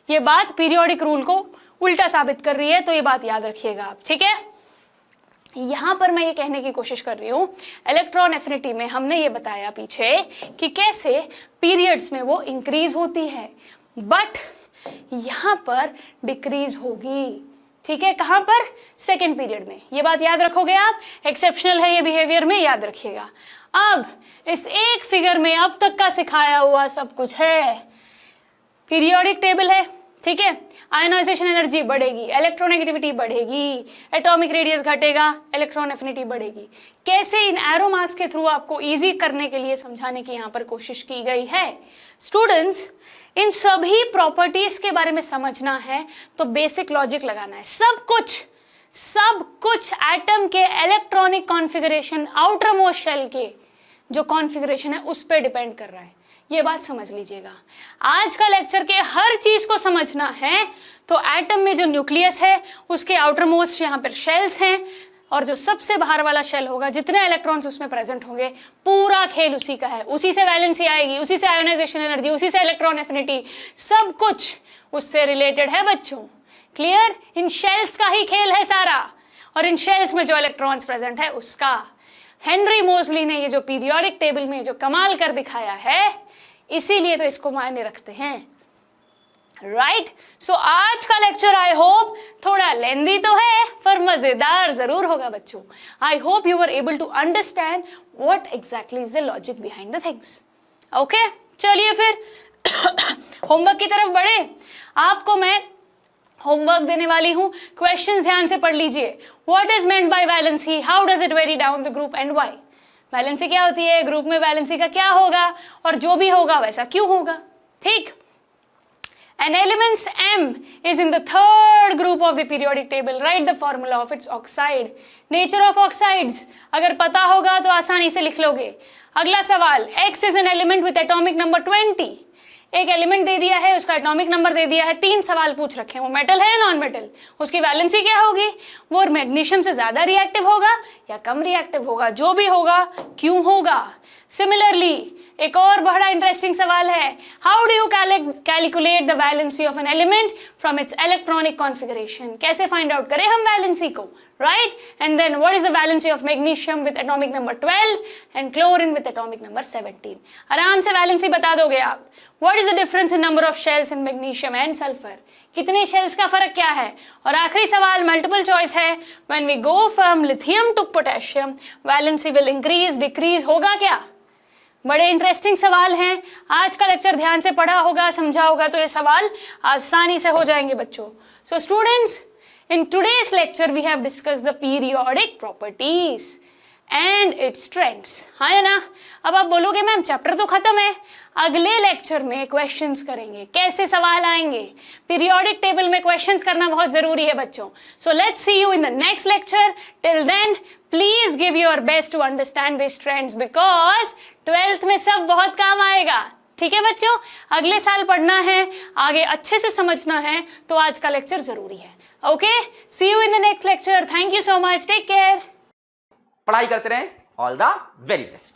ये बात पीरियोडिक रूल को उल्टा साबित कर रही है, तो ये बात याद रखिएगा आप। ठीक है, यहां पर मैं ये कहने की कोशिश कर रही हूं, इलेक्ट्रॉन एफिनिटी में हमने ये बताया पीछे कि कैसे पीरियड्स में वो इंक्रीज होती है, बट यहां पर डिक्रीज होगी। ठीक है, कहां पर? सेकेंड पीरियड में। ये बात याद रखोगे आप, एक्सेप्शनल है ये बिहेवियर में, याद रखिएगा। अब इस एक फिगर में अब तक का सिखाया हुआ सब कुछ है। पीरियोडिक टेबल है, ठीक है, आयोनाइजेशन एनर्जी बढ़ेगी, इलेक्ट्रोनेगेटिविटी बढ़ेगी, एटॉमिक रेडियस घटेगा, इलेक्ट्रॉन एफिनिटी बढ़ेगी। कैसे इन एरो मार्क्स के थ्रू आपको इजी करने के लिए समझाने की यहाँ पर कोशिश की गई है। स्टूडेंट्स, इन सभी प्रॉपर्टीज के बारे में समझना है तो बेसिक लॉजिक लगाना है। सब कुछ एटम के electronic configuration, outer most shell के जो कॉन्फ़िगरेशन है उस पर डिपेंड कर रहा है। ये बात समझ लीजिएगा। आज का लेक्चर के हर चीज को समझना है तो एटम में जो न्यूक्लियस है उसके आउटर मोस्ट यहाँ पर शेल्स हैं, और जो सबसे बाहर वाला शेल होगा जितने इलेक्ट्रॉन्स उसमें प्रेजेंट होंगे, पूरा खेल उसी का है। उसी से वैलेंसी आएगी, उसी से आयोनाइजेशन एनर्जी, उसी से इलेक्ट्रॉन एफिनिटी, सब कुछ उससे रिलेटेड है बच्चों। क्लियर? इन शेल्स का ही खेल है सारा, और इन शेल्स में जो इलेक्ट्रॉन्स प्रेजेंट है उसका। हेनरी मोजली ने ये जो पीरियोडिक टेबल में जो कमाल कर दिखाया है, इसीलिए तो इसको मायने रखते हैं। राइट? सो आज का लेक्चर आई होप थोड़ा लेंदी तो है पर मजेदार जरूर होगा बच्चों। I hope you were able to understand what exactly is the logic behind the things. Okay, चलिए फिर होमवर्क की तरफ बढ़े। आपको मैं होमवर्क देने वाली हूं, क्वेश्चंस ध्यान से पढ़ लीजिए। What is meant by valency, how does it very down the group and why. Valency क्या होती है, ग्रुप में वैलेंसी का क्या होगा, और जो भी होगा वैसा क्यों होगा। ठीक, an elements M is in the third group of the periodic table. Write the formula of its oxide. Nature of oxides अगर पता होगा तो आसानी से लिख लोगे। अगला सवाल, X is an element with atomic number 20. एक एलिमेंट दे दिया है, उसका एटॉमिक नंबर दे दिया है, 3 सवाल पूछ रखे हैं, वो मेटल है या नॉन मेटल, उसकी वैलेंसी क्या होगी, वो मैग्नीशियम से ज्यादा रिएक्टिव होगा या कम रिएक्टिव होगा, जो भी होगा क्यों होगा। सिमिलरली एक और बड़ा इंटरेस्टिंग सवाल है, how do you calculate the valency of an element from its electronic configuration. कैसे फाइंड आउट करें हम वैलेंसी को, right? And then what is the valency of magnesium with atomic number 12 and chlorine with atomic number 17। आराम से valency बता दोगे आप। What is the difference in number of shells in magnesium and sulphur, कितने shells का फर्क क्या है। और आखिरी सवाल मल्टीपल चॉइस है, when we go from lithium to potassium valency will increase decrease, होगा क्या। बड़े इंटरेस्टिंग सवाल हैं। आज का लेक्चर ध्यान से पढ़ा होगा, समझा होगा तो ये सवाल आसानी से हो जाएंगे बच्चों। So students, in today's lecture we have discussed the periodic properties. And it's trends. हाँ है ना? अब आप बोलोगे मैम चैप्टर तो खत्म है, अगले लेक्चर में क्वेश्चंस करेंगे, कैसे सवाल आएंगे, पीरियोडिक टेबल में क्वेश्चंस करना बहुत जरूरी है बच्चों। So let's see you in the next lecture. Till then please give your best to understand this trends, because 12th में सब बहुत काम आएगा। ठीक है बच्चों, अगले साल पढ़ना है, आगे अच्छे से समझना है, तो आज का लेक्चर जरूरी है। Okay, see you in the next lecture. Thank you so much, take care. पढ़ाई करते रहें, ऑल द वेरी बेस्ट।